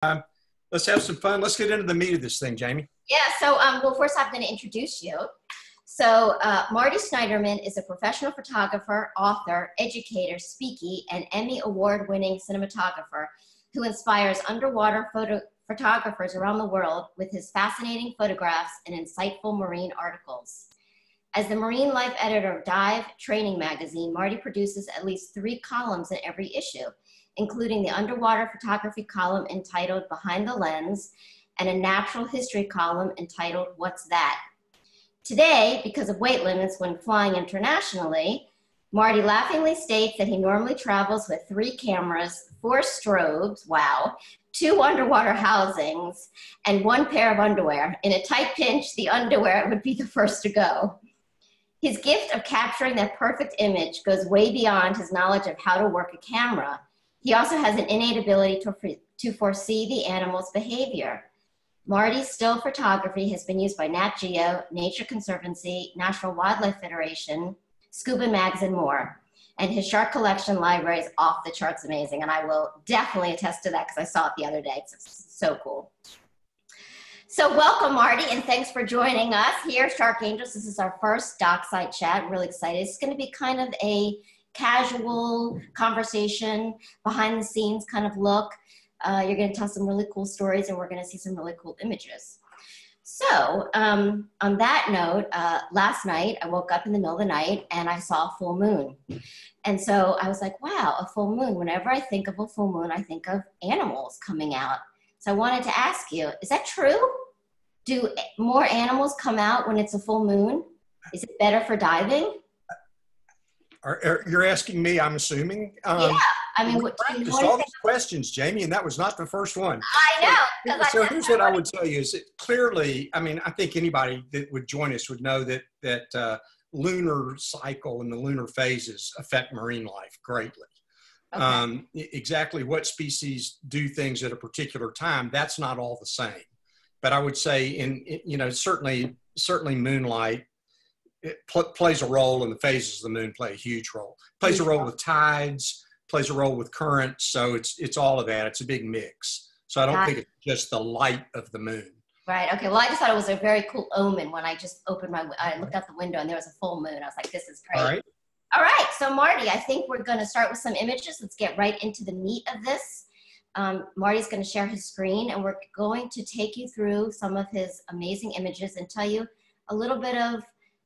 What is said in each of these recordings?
Let's have some fun. Let's get into the meat of this thing, Jamie. Yeah, so, well, first I'm going to introduce you. So, Marty Snyderman is a professional photographer, author, educator, speaker, and Emmy award-winning cinematographer who inspires underwater photographers around the world with his fascinating photographs and insightful marine articles. As the marine life editor of Dive Training magazine, Marty produces at least 3 columns in every issue, including the underwater photography column entitled Behind the Lens and a natural history column entitled What's That? Today, because of weight limits when flying internationally, Marty laughingly states that he normally travels with 3 cameras, 4 strobes, wow, 2 underwater housings, and 1 pair of underwear. In a tight pinch, the underwear would be the first to go. His gift of capturing that perfect image goes way beyond his knowledge of how to work a camera. He also has an innate ability to foresee the animal's behavior. Marty's still photography has been used by Nat Geo, Nature Conservancy, National Wildlife Federation, Scuba mags, and more. And his shark collection library is off the charts amazing, and I will definitely attest to that because I saw it the other day. It's so cool. So welcome, Marty, and thanks for joining us here, Shark Angels. This is our first Dockside Chat. I'm really excited. It's going to be kind of a casual conversation, behind the scenes kind of look. You're going to tell some really cool stories, and we're going to see some really cool images. So on that note, last night I woke up in the middle of the night and I saw a full moon. And so I was like, wow, a full moon. Whenever I think of a full moon, I think of animals coming out. So I wanted to ask you, is that true? Do more animals come out when it's a full moon? Is it better for diving? You're asking me, I'm assuming? Yeah. I mean, we practiced all these questions, Jamie, and that was not the first one. I know. So here's what I would tell you is that clearly, I mean, I think anybody that would join us would know that lunar cycle and the lunar phases affect marine life greatly. Okay. Exactly what species do things at a particular time, that's not all the same. But I would say certainly moonlight, it plays a role, and the phases of the moon play a huge role. Plays a role with tides, plays a role with currents, so it's all of that. It's a big mix. So I don't think it's just the light of the moon. Right. Okay. Well, I just thought it was a very cool omen when I just I looked out the window and there was a full moon. I was like, this is great. All right. All right. So Marty, I think we're going to start with some images. Let's get right into the meat of this. Marty's going to share his screen, and we're going to take you through some of his amazing images and tell you a little bit of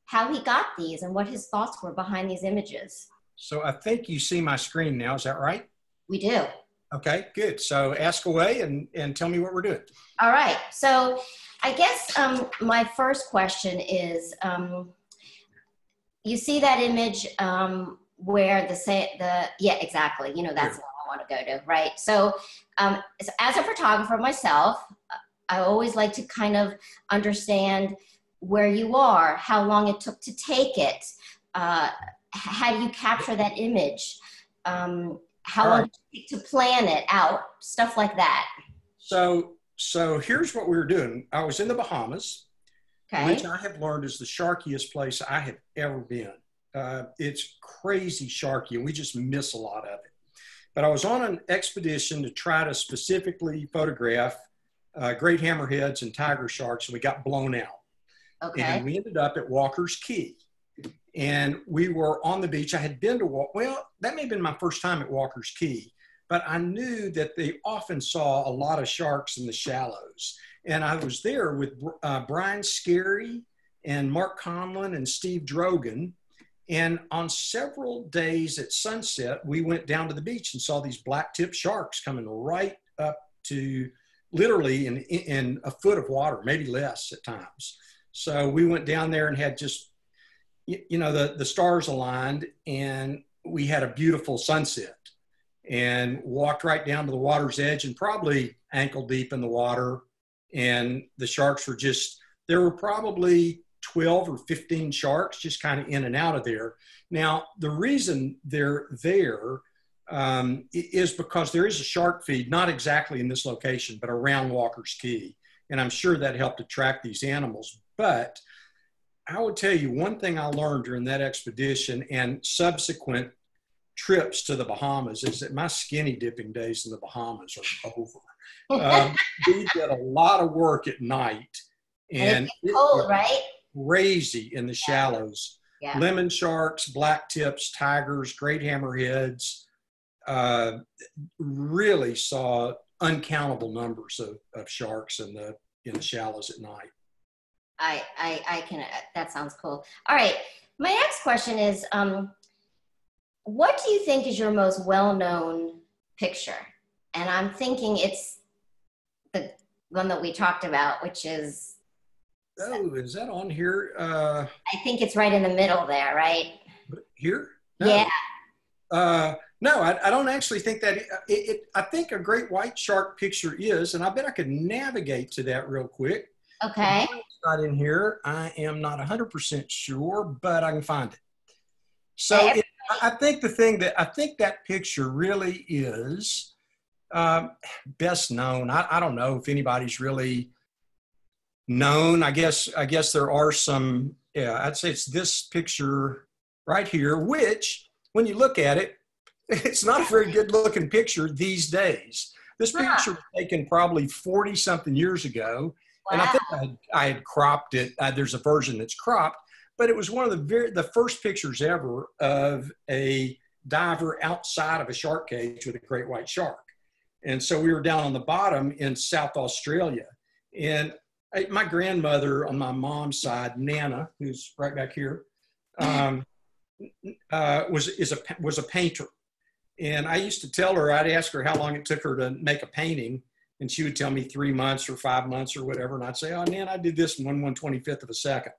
how he got these and what his thoughts were behind these images. So I think you see my screen now. Is that right? We do. Okay, good. So ask away and tell me what we're doing. All right. So I guess my first question is, you see that image where yeah, exactly. You know, that's what I want to go to, right? So as a photographer myself, I always like to kind of understand where you are, how long it took to take it, how do you capture that image, how long did it take to plan it out, stuff like that. So here's what we were doing. I was in the Bahamas, okay, which I have learned is the sharkiest place I have ever been. It's crazy sharky, and we just miss a lot of it. But I was on an expedition to try to specifically photograph great hammerheads and tiger sharks, and we got blown out. Okay. And we ended up at Walker's Cay. And we were on the beach. I had been to, that may have been my first time at Walker's Cay, but I knew that they often saw a lot of sharks in the shallows. And I was there with Brian Scarry and Mark Conlon and Steve Drogan. And on several days at sunset, we went down to the beach and saw these black-tip sharks coming right up to literally in a foot of water, maybe less at times. So we went down there and had just, the stars aligned, and we had a beautiful sunset and walked right down to the water's edge and probably ankle deep in the water. And the sharks were there were probably 12 or 15 sharks just kind of in and out of there. Now, the reason they're there is because there is a shark feed, not exactly in this location, but around Walker's Cay. And I'm sure that helped attract these animals. But I would tell you one thing I learned during that expedition and subsequent trips to the Bahamas is that my skinny dipping days in the Bahamas are over. We did a lot of work at night, And and it's it cold, was right? crazy in the shallows. Yeah. Lemon sharks, black tips, tigers, great hammerheads. Really saw uncountable numbers of sharks in the shallows at night. I can, that sounds cool. All right. My next question is, what do you think is your most well-known picture? And I'm thinking it's the one that we talked about, which is... Oh, is that on here? I think it's right in the middle there, right? Here? No. Yeah. No, I don't actually think that. I think a great white shark picture is, and I bet I could navigate to that real quick. Okay. It's not in here. I am not 100% sure, but I can find it. So I think I think that picture really is best known. I don't know if anybody's really known. I guess there are some. Yeah, I'd say it's this picture right here, which when you look at it, it's not a very good looking picture these days. This picture was taken probably 40 something years ago. Wow. And I think I had cropped it. There's a version that's cropped, but it was one of the first pictures ever of a diver outside of a shark cage with a great white shark. And so we were down on the bottom in South Australia. And my grandmother on my mom's side, Nana, who's right back here, was a painter. And I used to tell her, I'd ask her how long it took her to make a painting. And she would tell me 3 months or 5 months or whatever. And I'd say, oh, man, I did this in 1/125th of a second.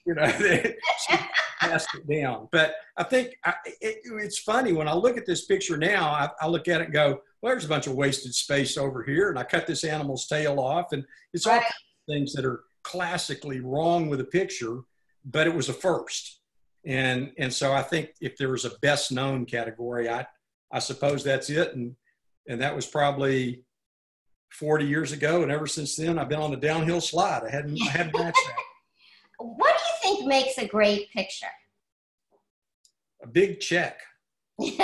You know, she passed it down. But I think it's funny when I look at this picture now, I look at it and go, well, there's a bunch of wasted space over here. And I cut this animal's tail off. And it's all kinds of things that are classically wrong with a picture, but it was a first. And so I think if there was a best known category, I suppose that's it. And that was probably 40 years ago. And ever since then, I've been on the downhill slide. I hadn't matched that. What do you think makes a great picture? A big check. You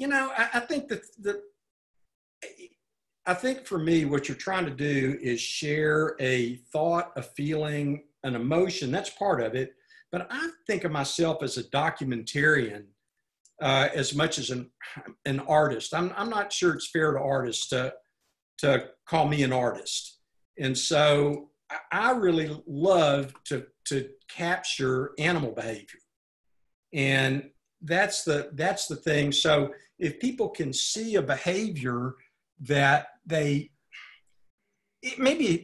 know, I think I think for me, what you're trying to do is share a thought, a feeling, an emotion. That's part of it. But I think of myself as a documentarian as much as an artist. I'm not sure it's fair to artists to call me an artist. And so I really love to capture animal behavior. And that's the thing. So if people can see a behavior that maybe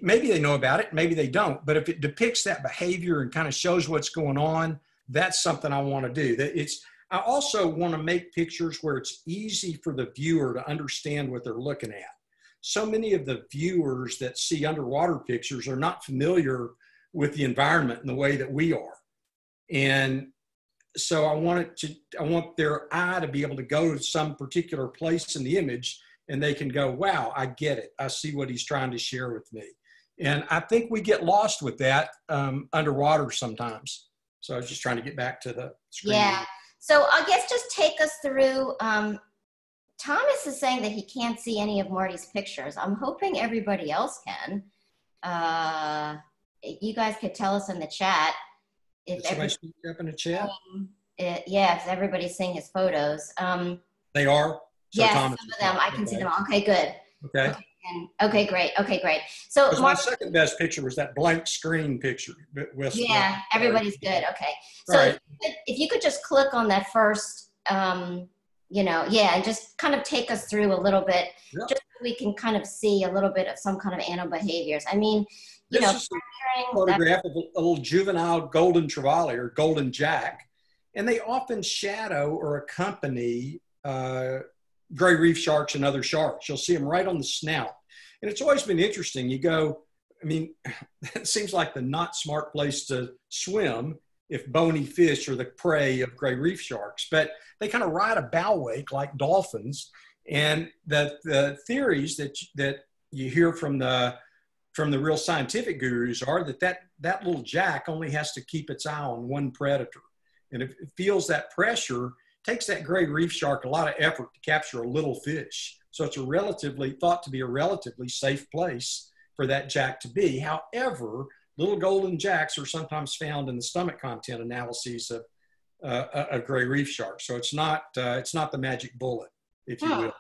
they know about it, maybe they don't, but if it depicts that behavior and kind of shows what's going on, that's something I want to do. I also want to make pictures where it's easy for the viewer to understand what they're looking at. So many of the viewers that see underwater pictures are not familiar with the environment in the way that we are. And so I want their eye to be able to go to some particular place in the image and they can go, wow, I get it. I see what he's trying to share with me. And I think we get lost with that underwater sometimes. So I was just trying to get back to the screen. Yeah. So I guess just take us through, Thomas is saying that he can't see any of Marty's pictures. I'm hoping everybody else can. You guys could tell us in the chat. If somebody speak up in the chat? Yeah, if everybody's seeing his photos. They are? So yes, Thomas some of them. I can see them. Okay, good. Okay. Okay, great. Okay, great. So my second best picture was that blank screen picture. Yeah, everybody's good. Okay. So right. if you could just click on that first, and just kind of take us through a little bit, just so we can kind of see a little bit of some kind of animal behaviors. I mean, this is a photograph of a little juvenile golden trevally or golden jack, and they often shadow or accompany gray reef sharks and other sharks. You'll see them right on the snout. And it's always been interesting. You go, I mean, it seems like the not smart place to swim if bony fish are the prey of gray reef sharks, but they kind of ride a bow wake like dolphins. And the theories that you hear from the real scientific gurus are that little jack only has to keep its eye on one predator. And if it feels that pressure, takes that gray reef shark a lot of effort to capture a little fish. So it's thought to be a relatively safe place for that jack to be. However, little golden jacks are sometimes found in the stomach content analyses of a gray reef shark. So it's not the magic bullet, if you will.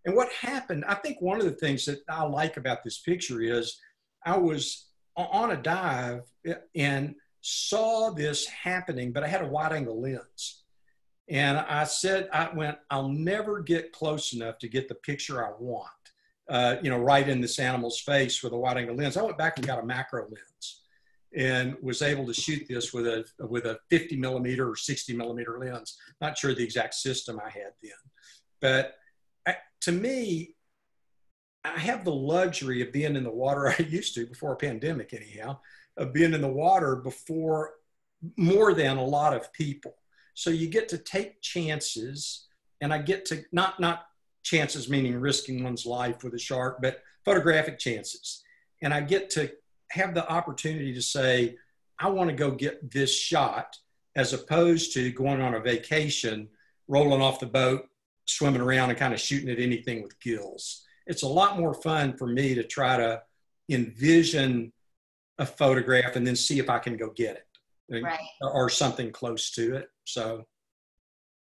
And what happened, I think one of the things that I like about this picture is I was on a dive and saw this happening, but I had a wide angle lens. And I went, I'll never get close enough to get the picture I want, right in this animal's face with a wide angle lens. I went back and got a macro lens and was able to shoot this with a 50 millimeter or 60 millimeter lens. Not sure the exact system I had then, but to me, I have the luxury of being in the water. I used to before a pandemic, anyhow, of being in the water before more than a lot of people. So you get to take chances, and I get to not chances meaning risking one's life with a shark, but photographic chances. And I get to have the opportunity to say, I want to go get this shot, as opposed to going on a vacation, rolling off the boat, swimming around and kind of shooting at anything with gills. It's a lot more fun for me to try to envision a photograph and then see if I can go get it, right, or something close to it. So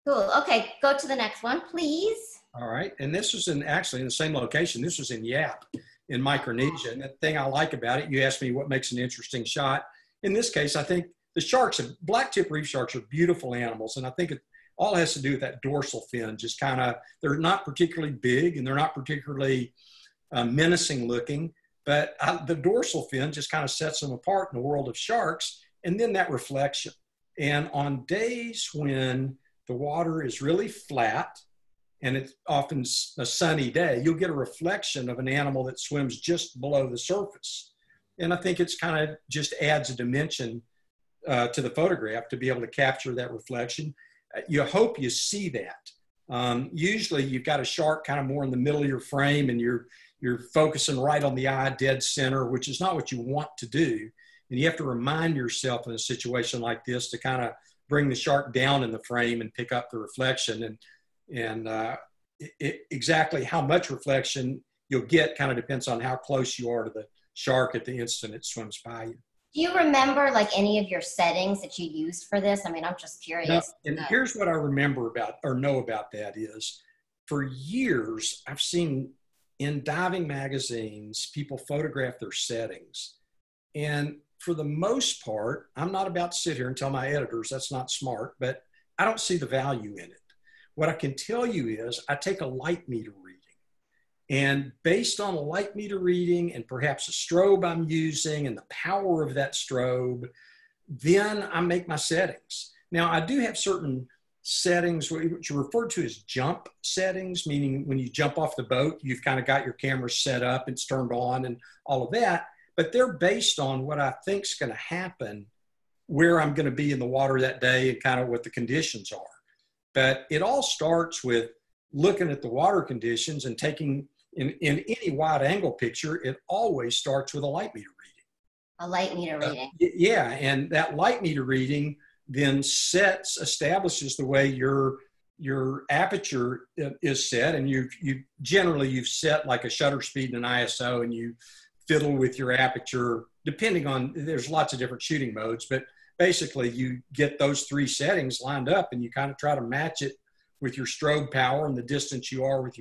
cool. Okay, go to the next one, please. All right, and this was actually in the same location. This was in Yap in Micronesia. And the thing I like about it, you asked me what makes an interesting shot. In this case, I think the sharks, black-tip reef sharks, are beautiful animals, and I think it all has to do with that dorsal fin. Just kind of, they're not particularly big and they're not particularly menacing looking, but the dorsal fin just kind of sets them apart in the world of sharks. And then that reflection. And on days when the water is really flat and it's often a sunny day, you'll get a reflection of an animal that swims just below the surface. And I think it's kind of just adds a dimension to the photograph to be able to capture that reflection. You hope you see that. Usually you've got a shark kind of more in the middle of your frame and you're focusing right on the eye, dead center, which is not what you want to do. And you have to remind yourself in a situation like this to kind of bring the shark down in the frame and pick up the reflection. And exactly how much reflection you'll get kind of depends on how close you are to the shark at the instant it swims by you. Do you remember like any of your settings that you used for this? I mean, I'm just curious. No, and here's what I remember about or know about that is, for years, I've seen in diving magazines, people photograph their settings. And for the most part, I'm not about to sit here and tell my editors that's not smart, but I don't see the value in it. What I can tell you is I take a light meter reading. And based on a light meter reading and perhaps a strobe I'm using and the power of that strobe, then I make my settings. Now, I do have certain settings which are referred to as jump settings, meaning when you jump off the boat, you've kind of got your camera set up, it's turned on and all of that. But they're based on what I think is going to happen, where I'm going to be in the water that day and kind of what the conditions are. But it all starts with looking at the water conditions and taking, in any wide angle picture, it always starts with a light meter reading. A light meter reading. Yeah, and that light meter reading then establishes the way your aperture is set, and you've set like a shutter speed and an ISO, and you fiddle with your aperture depending on, there's lots of different shooting modes, but basically you get those three settings lined up and you kind of try to match it with your strobe power and the distance you are with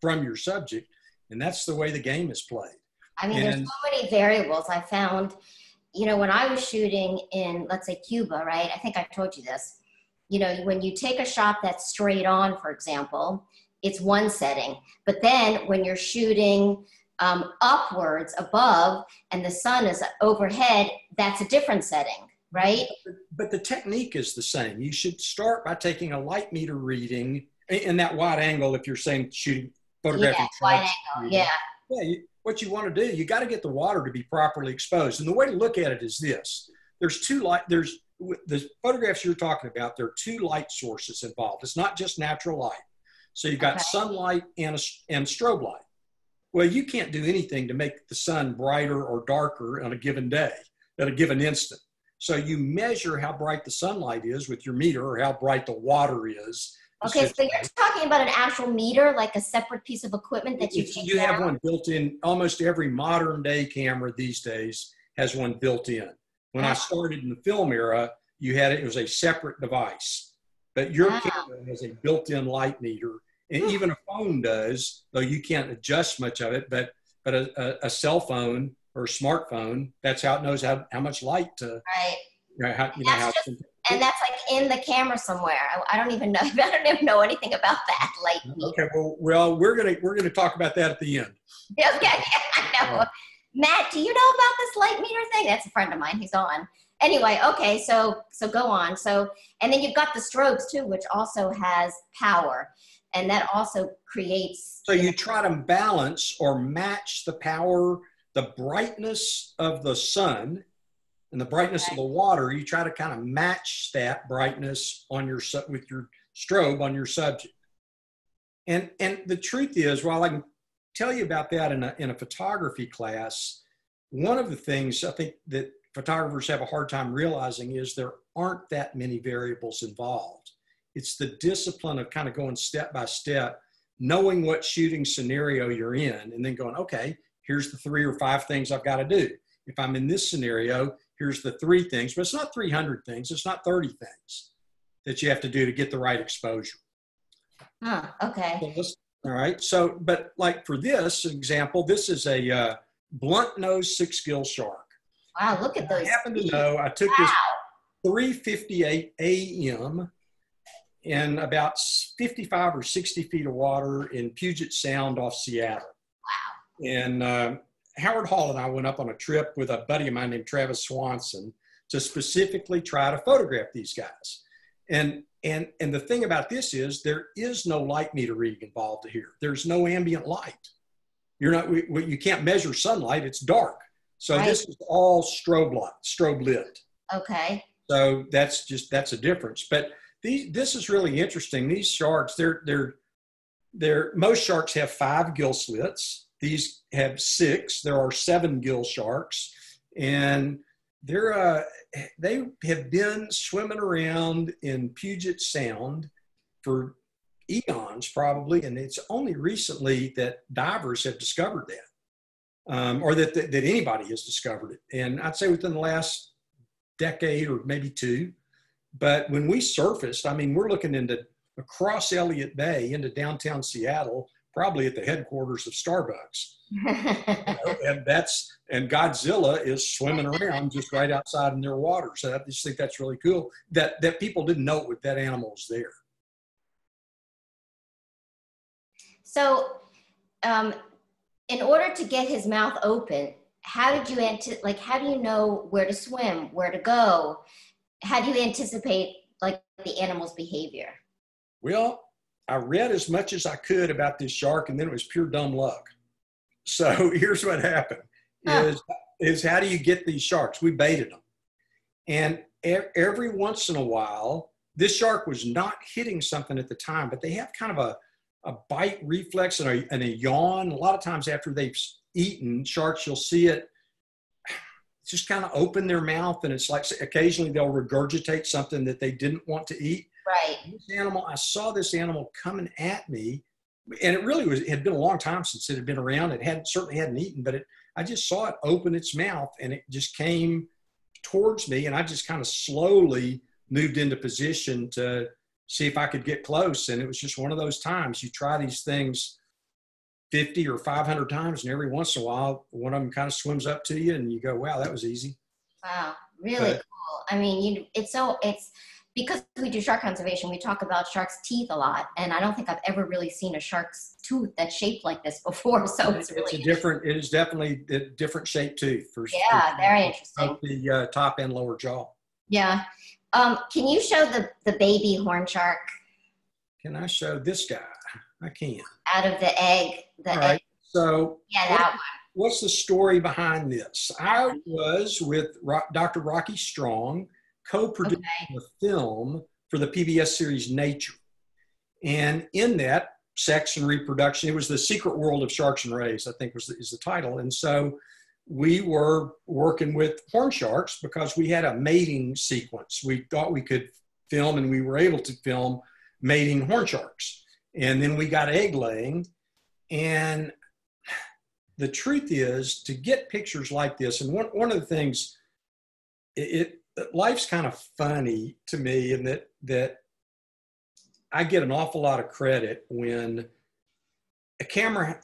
from your subject. And that's the way the game is played. I mean, there's so many variables. I found, when I was shooting in, let's say, Cuba, right? I think I told you this. When you take a shot that's straight on, for example, it's one setting. But then when you're shooting upwards above and the sun is overhead, that's a different setting, right? But the technique is the same. You should start by taking a light meter reading in that wide angle. If you're saying shooting, photographing, wide angle, yeah. What you want to do, you got to get the water to be properly exposed. And the way to look at it is this: there's the photographs you're talking about. There are two light sources involved. It's not just natural light. So you've got sunlight and strobe light. Well, you can't do anything to make the sun brighter or darker on a given day, at a given instant. So you measure how bright the sunlight is with your meter, or how bright the water is Okay, so you're talking about an actual meter, like a separate piece of equipment that you have one built in. Almost every modern day camera these days has one built in. When I started in the film era, it was a separate device. But your camera has a built-in light meter, and even a phone does, though you can't adjust much of it. But a cell phone or a smartphone, that's how it knows how much light to. Right. And that's like in the camera somewhere. I don't even know. I don't even know anything about that light meter. Okay. Well, we're gonna talk about that at the end. Okay. I know. Matt, do you know about this light meter thing? That's a friend of mine. He's on. Anyway, okay. So go on. And then you've got the strobes too, which also has power, and that also creates. So you try to balance or match the power, the brightness of the sun and the brightness of the water. You try to kind of match that brightness on with your strobe on your subject. And the truth is, while I can tell you about that in a photography class, one of the things I think that photographers have a hard time realizing is there aren't that many variables involved. It's the discipline of kind of going step by step, knowing what shooting scenario you're in, and then going, okay, here's the 3 or 5 things I've got to do. If I'm in this scenario, here's the 3 things, but it's not 300 things. It's not 30 things that you have to do to get the right exposure. Okay. All right. So, but like for this example, this is a blunt nose 6-gill shark. Wow, look at those. I happen to know I took this 3:58 a.m. in about 55 or 60 feet of water in Puget Sound off Seattle. Wow. And Howard Hall and I went up on a trip with a buddy of mine named Travis Swanson to specifically try to photograph these guys. And the thing about this is there is no light meter reading involved here. There's no ambient light. You can't measure sunlight. It's dark. So This is all strobe lit. Okay. So that's a difference. But this is really interesting. These sharks, most sharks have 5 gill slits. These have 6. There are 7 gill sharks, and they have been swimming around in Puget Sound for eons, probably, and it's only recently that divers have discovered that, or that anybody has discovered it. And I'd say within the last decade or maybe 2. But when we surfaced, I mean, we're looking across Elliott Bay into downtown Seattle, probably at the headquarters of Starbucks. And Godzilla is swimming around just right outside in their water. So I just think that's really cool that people didn't know that animal was there. So in order to get his mouth open, how do you know where to swim, where to go? How do you anticipate like the animal's behavior? Well, I read as much as I could about this shark, and then it was pure dumb luck. So here's what happened is how do you get these sharks? We baited them. And every once in a while, this shark was not hitting something at the time, but they have kind of a bite reflex and a yawn. A lot of times after they've eaten, sharks, you'll see it just kind of open their mouth, and it's like occasionally they'll regurgitate something that they didn't want to eat. Right. I saw this animal coming at me, and it had been a long time since it had been around. It certainly hadn't eaten, but I just saw it open its mouth, and it just came towards me, and I just kind of slowly moved into position to see if I could get close. And it was just one of those times you try these things 50 or 500 times, and every once in a while, one of them kind of swims up to you, and you go, "Wow, that was easy." Wow, really cool. I mean, it's because we do shark conservation, we talk about sharks' teeth a lot, and I don't think I've ever really seen a shark's tooth that's shaped like this before. So it is definitely a different shaped tooth. Very interesting. Both the top and lower jaw. Yeah. Can you show the baby horn shark? Can I show this guy? I can. Out of the egg. All right. So that one. What's the story behind this? I was with Dr. Rocky Strong, co-producing a film for the PBS series Nature. And in that, sex and reproduction, it was The Secret World of Sharks and Rays, I think is the title. And so we were working with horn sharks because we had a mating sequence. We thought we could film, and we were able to film mating horn sharks. And then we got egg laying. And the truth is, to get pictures like this, and one of the things, life's kind of funny to me in that I get an awful lot of credit when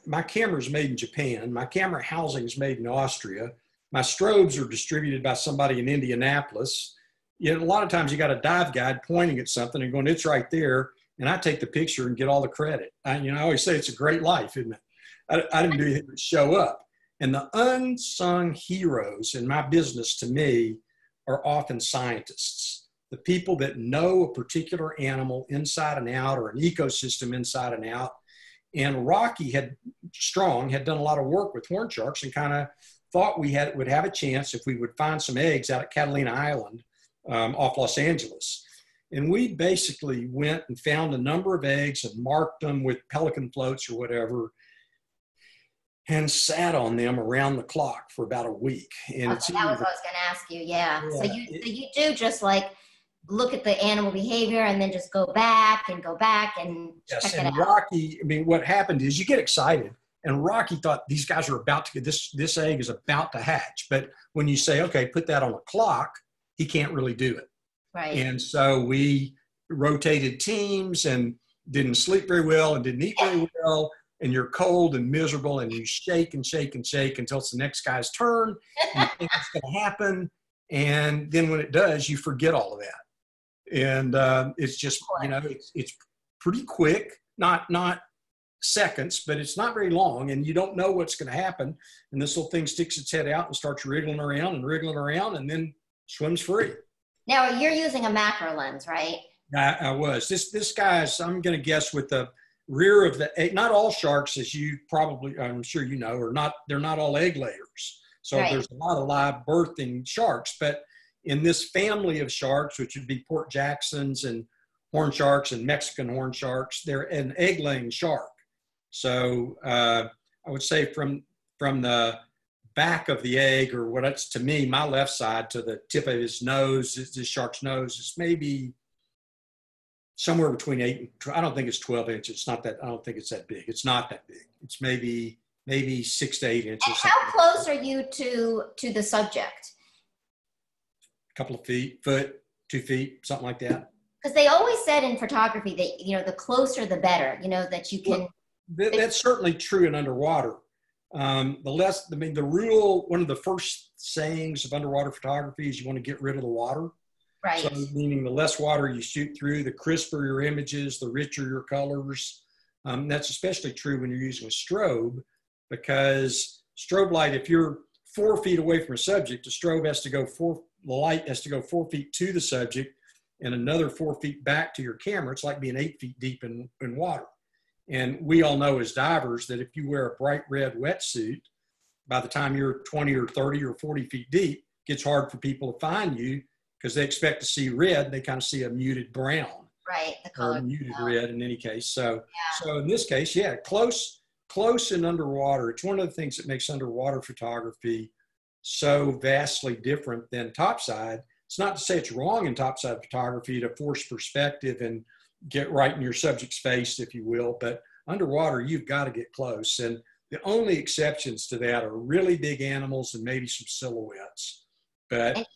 my camera's made in Japan, my camera housing is made in Austria, my strobes are distributed by somebody in Indianapolis. You know, a lot of times you got a dive guide pointing at something and going, it's right there, and I take the picture and get all the credit. I always say it's a great life, isn't it? I didn't do anything but show up. And the unsung heroes in my business, to me, are often scientists. The people that know a particular animal inside and out, or an ecosystem inside and out. And Rocky had done a lot of work with horn sharks and kind of thought we would have a chance if we would find some eggs out at Catalina Island off Los Angeles. And we basically went and found a number of eggs and marked them with pelican floats or whatever, and sat on them around the clock for about a week. And that was what I was going to ask you. Yeah. So you do just like look at the animal behavior and then just go back and yes, check it and out. Rocky, I mean, what happened is you get excited, and Rocky thought these guys are about to get this egg is about to hatch. But when you say, okay, put that on a clock, he can't really do it. Right. And so we rotated teams and didn't sleep very well and didn't eat very well. And you're cold and miserable, and you shake and shake and shake until it's the next guy's turn. And you think it's going to happen. And then when it does, you forget all of that. And it's just, it's pretty quick, not seconds, but it's not very long, and you don't know what's going to happen. And this little thing sticks its head out and starts wriggling around, and then swims free. Now you're using a macro lens, right? I was. This guy's, I'm going to guess, with the rear of the egg. Not all sharks, as you probably, I'm sure you know, they're not all egg layers. So right. There's a lot of live birthing sharks, but in this family of sharks, which would be Port Jacksons and horn sharks and Mexican horn sharks, they're an egg laying shark. So I would say from the back of the egg, or what it's to me, my left side to the tip of his nose, this shark's nose, is maybe somewhere between 8 and 12. I don't think it's 12 inches. It's not that. I don't think it's that big. It's not that big. It's maybe 6 to 8 inches. And how close are you to the subject? A couple of feet, 2 feet, something like that. Because they always said in photography that the closer the better. That you can. Well, that's certainly true in underwater. The rule, one of the first sayings of underwater photography is you want to get rid of the water. Right. So meaning the less water you shoot through, the crisper your images, the richer your colors. That's especially true when you're using a strobe, because strobe light, if you're 4 feet away from a subject, the light has to go 4 feet to the subject and another 4 feet back to your camera. It's like being 8 feet deep in water. And we all know as divers that if you wear a bright red wetsuit, by the time you're 20 or 30 or 40 feet deep, it gets hard for people to find you, because they expect to see red. They kind of see a muted brown. Right, the color. Or muted red in any case. So in this case, close in underwater. It's one of the things that makes underwater photography so vastly different than topside. It's not to say it's wrong in topside photography to force perspective and get right in your subject's face, if you will. But underwater, you've got to get close. And the only exceptions to that are really big animals and maybe some silhouettes. But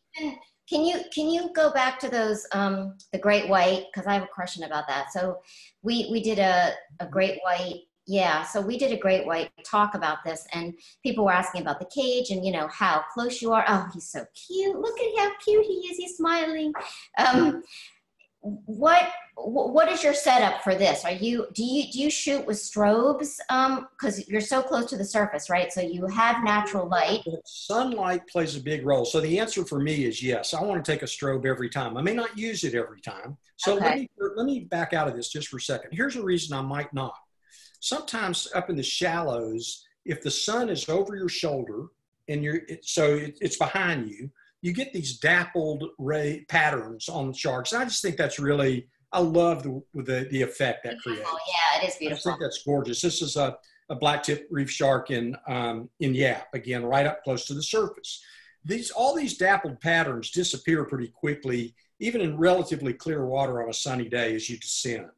Can you go back to those, the great white? Because I have a question about that. So we did a great white. Yeah. So we did a great white talk about this, and people were asking about the cage and, how close you are. Oh, he's so cute. Look at how cute he is. He's smiling. What is your setup for this? Do you shoot with strobes? Because you're so close to the surface, right? So you have natural light. Sunlight plays a big role. So the answer for me is yes. I want to take a strobe every time. I may not use it every time. So okay. let me back out of this just for a second. Here's a reason I might not. Sometimes up in the shallows, if the sun is over your shoulder and it's behind you, you get these dappled ray patterns on the sharks. I just think that's really, I love the effect that creates. Yeah, it is beautiful. I think that's gorgeous. This is a black-tip reef shark in Yap, again, right up close to the surface. All these dappled patterns disappear pretty quickly, even in relatively clear water on a sunny day as you descend.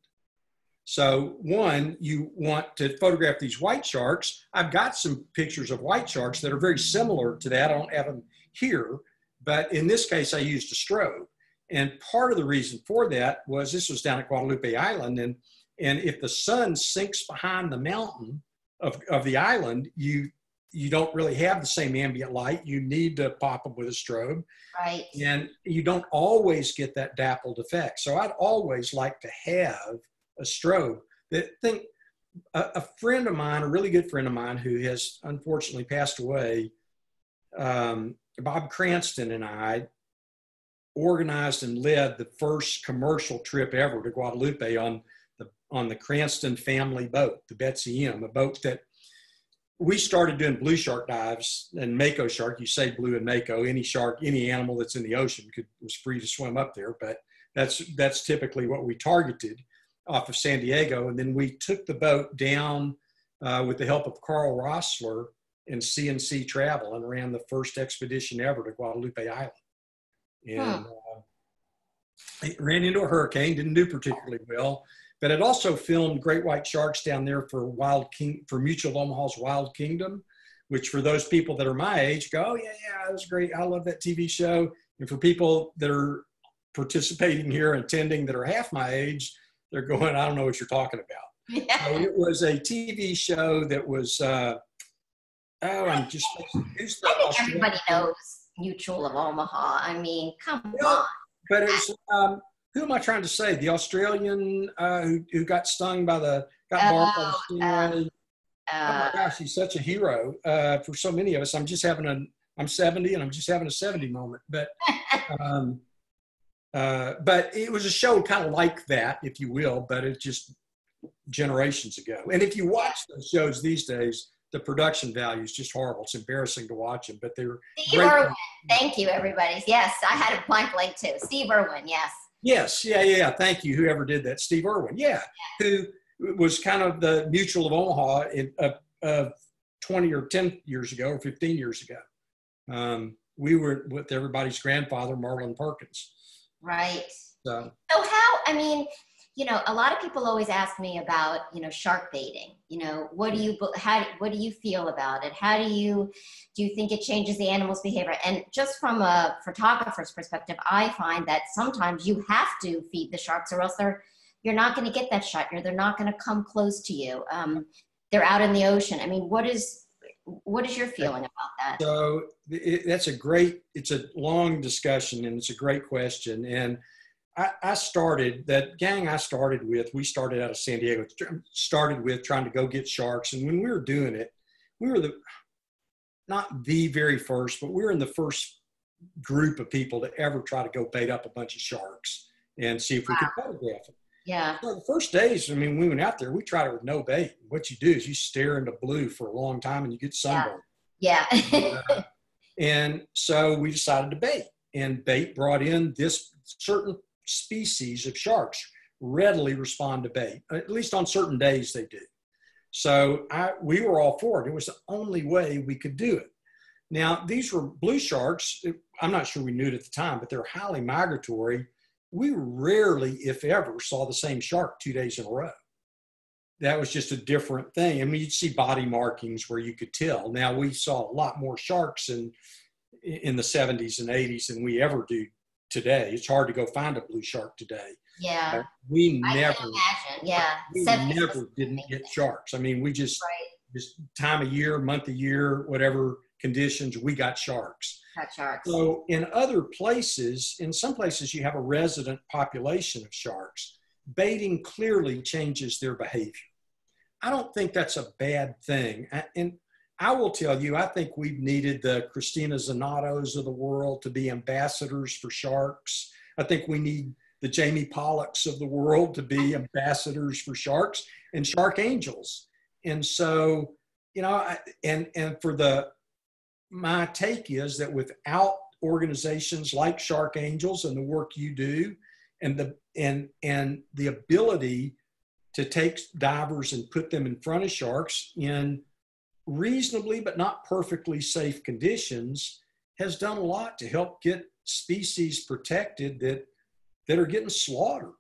So one, you want to photograph these white sharks. I've got some pictures of white sharks that are very similar to that. I don't have them here, but in this case, I used a strobe. And part of the reason for that was this was down at Guadalupe Island. And if the sun sinks behind the mountain of the island, you don't really have the same ambient light. You need to pop them with a strobe. Right. And you don't always get that dappled effect. So I'd always like to have a strobe. A friend of mine, a really good friend of mine who has unfortunately passed away, Bob Cranston and I organized and led the first commercial trip ever to Guadalupe on the Cranston family boat, the Betsy M, a boat that we started doing blue shark dives and mako shark. You say blue and mako, any shark, any animal that's in the ocean was free to swim up there, but that's typically what we targeted off of San Diego. And then we took the boat down with the help of Carl Rossler and CNC Travel and ran the first expedition ever to Guadalupe Island. And it ran into a hurricane, didn't do particularly well, but it also filmed great white sharks down there for Mutual of Omaha's Wild Kingdom, which for those people that are my age go, oh yeah, that was great. I love that TV show. And for people that are participating here and attending that are half my age, they're going, I don't know what you're talking about. Yeah. So it was a TV show that was, I think everybody knows Mutual of Omaha. I mean, come on. But it's, who am I trying to say? The Australian who got stung by got barked by the stingray. Oh my gosh, he's such a hero for so many of us. I'm 70 and I'm just having a 70 moment. But it was a show kind of like that, if you will, but it's just generations ago. And if you watch those shows these days, the production value is just horrible. It's embarrassing to watch them, but they're Steve Irwin. Thank you, everybody. Yes, I had a blank too. Steve Irwin, yes. Yes, yeah. Thank you, whoever did that. Steve Irwin, who was kind of the Mutual of Omaha 20 or 10 years ago or 15 years ago. We were with everybody's grandfather, Marlon Perkins. Right. So how, I mean, a lot of people always ask me about, shark baiting. What do you feel about it? Do you think it changes the animal's behavior? And just from a photographer's perspective, I find that sometimes you have to feed the sharks or else you're not going to get that shot. They're not going to come close to you. They're out in the ocean. I mean, what is your feeling about that? So it's a long discussion and it's a great question. And I started, that gang I started with, we started out of San Diego, started with trying to go get sharks. And when we were doing it, we were not the very first, but we were in the first group of people to ever try to go bait up a bunch of sharks and see if we could photograph them. Yeah. So the first days, we went out there, we tried it with no bait. What you do is you stare into blue for a long time and you get sunburned. Yeah. And so we decided to bait. And bait brought in this certain species of sharks readily respond to bait. At least on certain days they do. So we were all for it. It was the only way we could do it. Now, these were blue sharks. I'm not sure we knew it at the time, but they're highly migratory. We rarely, if ever, saw the same shark 2 days in a row. That was just a different thing. You'd see body markings where you could tell. Now, we saw a lot more sharks in the 70s and 80s than we ever do today. It's hard to go find a blue shark today. Yeah. We never didn't get sharks. We just time of year, month of year, whatever conditions, we got sharks. So in some places you have a resident population of sharks. Baiting clearly changes their behavior. I don't think that's a bad thing. And I will tell you, I think we've needed the Christina Zanatos of the world to be ambassadors for sharks. I think we need the Jamie Pollocks of the world to be ambassadors for sharks and shark angels. And so, my take is that without organizations like Shark Angels and the work you do, and the ability to take divers and put them in front of sharks in reasonably but not perfectly safe conditions, has done a lot to help get species protected that are getting slaughtered.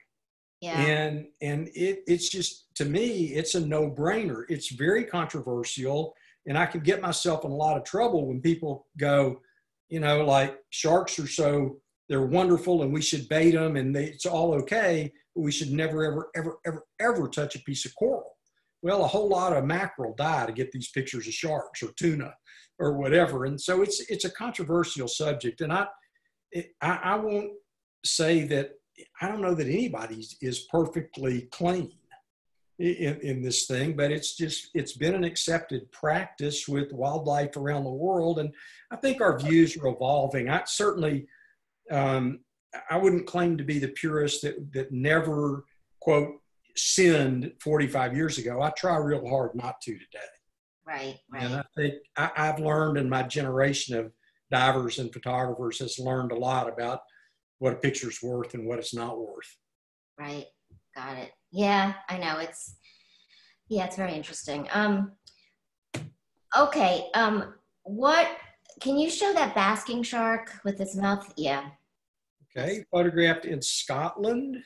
Yeah. And it's just, to me, it's a no-brainer. It's very controversial, and I can get myself in a lot of trouble when people go, you know, like, sharks are so, they're wonderful and we should bait them and it's all okay, but we should never, ever, ever, ever, ever touch a piece of coral. Well, a whole lot of mackerel die to get these pictures of sharks or tuna or whatever. And so it's a controversial subject. And I won't say that, I don't know that anybody is perfectly clean in this thing, but it's been an accepted practice with wildlife around the world. And I think our views are evolving. I certainly, I wouldn't claim to be the purist that never, quote, sinned 45 years ago. I try real hard not to today. Right. And I think I've learned, in my generation of divers and photographers has learned a lot about what a picture's worth and what it's not worth. Right. Got it. Yeah, I know. It's very interesting. Okay. What, can you show that basking shark with its mouth? Yeah. Okay. Photographed in Scotland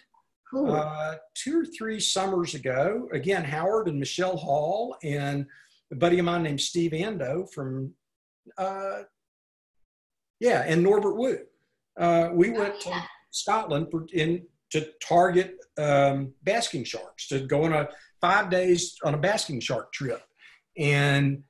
2 or 3 summers ago. Again, Howard and Michelle Hall and a buddy of mine named Steve Ando from, and Norbert Wu. We went to Scotland to target basking sharks, to go on 5 days on a basking shark trip. And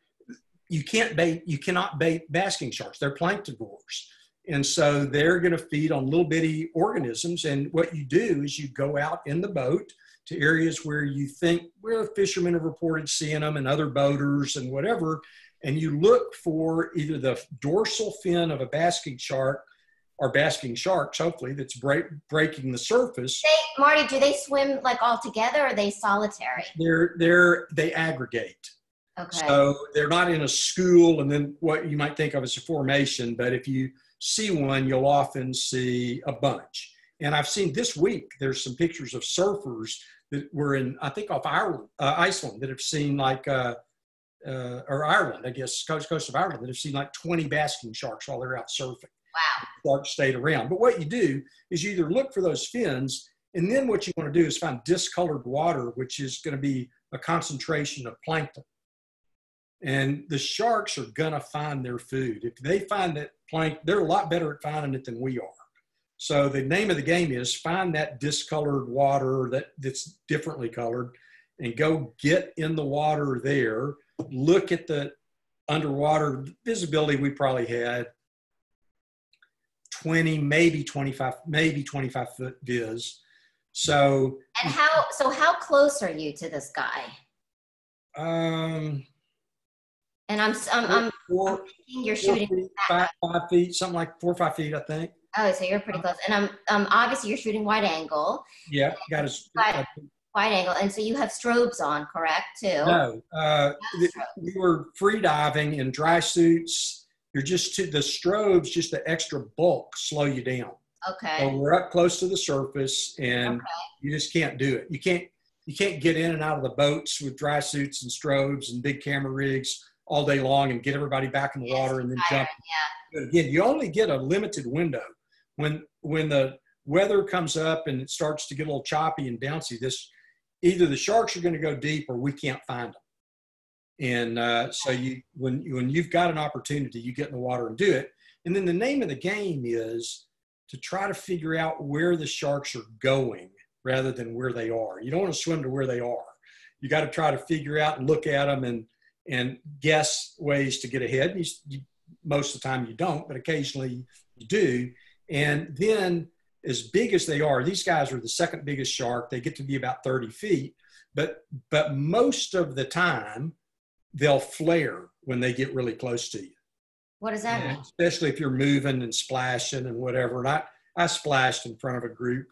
you cannot bait basking sharks. They're planktivores. And so they're going to feed on little bitty organisms. And what you do is you go out in the boat to areas where you think, where fishermen have reported seeing them and other boaters and whatever. And you look for either the dorsal fin of a basking shark or basking sharks, hopefully, that's breaking the surface. Marty, do they swim like all together, or are they solitary? They aggregate. Okay. So they're not in a school and then what you might think of as a formation, but if you see one, you'll often see a bunch. And I've seen this week, there's some pictures of surfers that were in, I think, off Iceland, that have seen like, or Ireland, I guess, coast of Ireland, that have seen like 20 basking sharks while they're out surfing. Wow. Sharks stayed around. But what you do is you either look for those fins, and then what you want to do is find discolored water, which is going to be a concentration of plankton. And the sharks are going to find their food. If they find that plankton, they're a lot better at finding it than we are. So the name of the game is find that discolored water that's differently colored and go get in the water there. Look at the underwater visibility we probably had. 20, maybe 25 foot viz. So. And how close are you to this guy? And I'm thinking you're shooting 5 feet, something like 4 or 5 feet, I think. Oh, so you're pretty close. And obviously you're shooting wide angle. Yeah, got a wide angle, and so you have strobes on, correct? Too. No, we were free diving in dry suits. You're just the strobes, just the extra bulk slow you down. Okay. So we're up close to the surface, and you just can't do it. You can't get in and out of the boats with dry suits and strobes and big camera rigs all day long and get everybody back in the water and then jump. Yeah. But again, you only get a limited window. When the weather comes up and it starts to get a little choppy and bouncy, either the sharks are going to go deep or we can't find them. And so when you've got an opportunity, you get in the water and do it. And then the name of the game is to try to figure out where the sharks are going rather than where they are. You don't want to swim to where they are. You got to try to figure out and look at them and guess ways to get ahead. Most of the time you don't, but occasionally you do. And then as big as they are, these guys are the second biggest shark. They get to be about 30 feet, but most of the time they'll flare when they get really close to you. What does that mean? Especially if you're moving and splashing and whatever. And I splashed in front of a group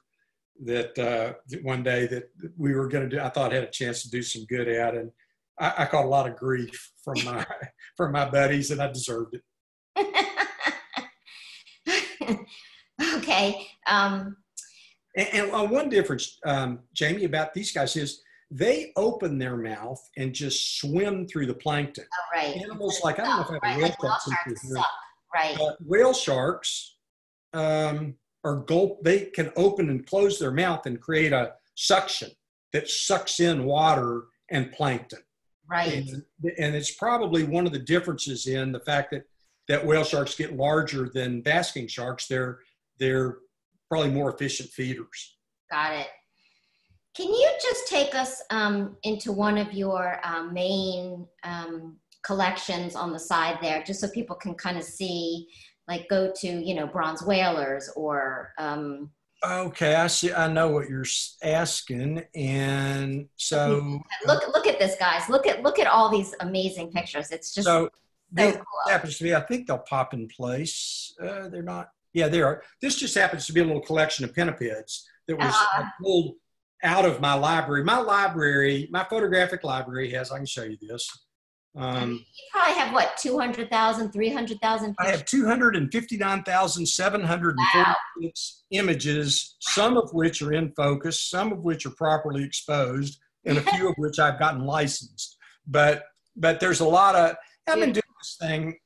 that one day that we were going to do, I thought I had a chance to do some good at. And I caught a lot of grief from my buddies, and I deserved it. Okay. And one difference, Jamie, about these guys is they open their mouth and just swim through the plankton. Oh, right. Animals like, I don't know if I have a whale shark suck. Right. Whale sharks they can open and close their mouth and create a suction that sucks in water and plankton. Right. And it's probably one of the differences in the fact that whale sharks get larger than basking sharks. They're probably more efficient feeders. Got it. Can you just take us into one of your main collections on the side there, just so people can kind of see, like go to, you know, bronze whalers or... Okay, I see. I know what you're asking, and so look at this, guys. Look at all these amazing pictures. It's just so cool. happens to be. I think they'll pop in place. They're not. Yeah, they are. This just happens to be a little collection of pinnipeds that was pulled out of my library. My photographic library has. I can show you this. You probably have what, 200,000, 300,000? I have 259,746 images, some of which are in focus, some of which are properly exposed, and a few of which I've gotten licensed. But there's a lot of, I've been doing this thing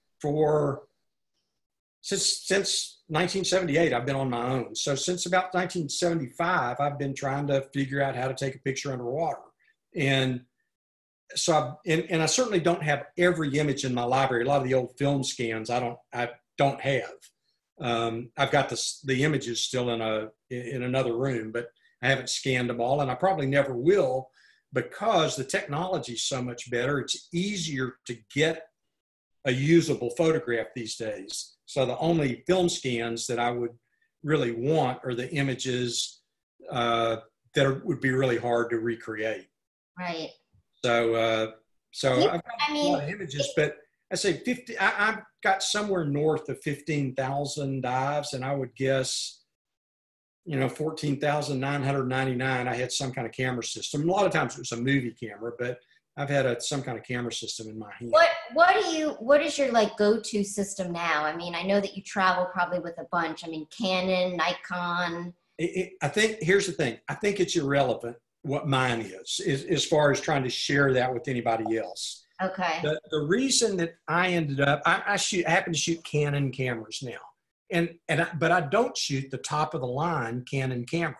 since 1978. I've been on my own. So since about 1975, I've been trying to figure out how to take a picture underwater. And so I certainly don't have every image in my library. A lot of the old film scans I don't have. I've got the images still in another room, but I haven't scanned them all, and I probably never will, because the technology is so much better. It's easier to get a usable photograph these days. So the only film scans that I would really want are the images would be really hard to recreate. Right. So I've got a lot of images, but I say 50. I've got somewhere north of 15,000 dives, and I would guess, 14,999. I had some kind of camera system. A lot of times it was a movie camera, but I've had some kind of camera system in my hand. What is your like go-to system now? I mean, I know that you travel probably with a bunch. I mean, Canon, Nikon. I think here's the thing. I think it's irrelevant what mine is as far as trying to share that with anybody else. Okay. The reason that I ended up, I happen to shoot Canon cameras now, but I don't shoot the top of the line Canon camera.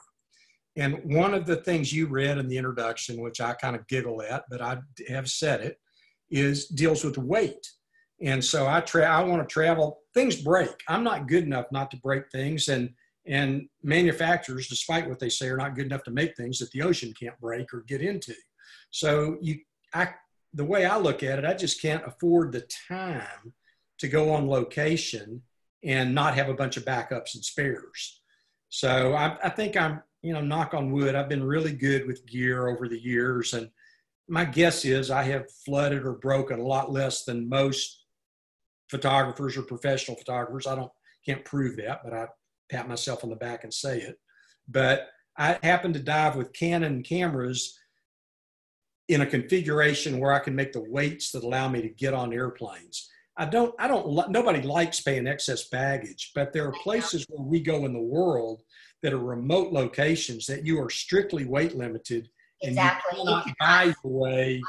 And one of the things you read in the introduction, which I kind of giggle at, but I have said it, deals with weight. And so I want to travel. Things break. I'm not good enough not to break things, and manufacturers, despite what they say, are not good enough to make things that the ocean can't break or get into. So the way I look at it, I just can't afford the time to go on location and not have a bunch of backups and spares. So I think I'm, knock on wood, I've been really good with gear over the years. And my guess is I have flooded or broken a lot less than most photographers or professional photographers. Can't prove that, but I pat myself on the back and say it. But I happen to dive with Canon cameras in a configuration where I can make the weights that allow me to get on airplanes. Nobody likes paying excess baggage, but there are places where we go in the world that are remote locations that you are strictly weight limited. Exactly. And you cannot buy your way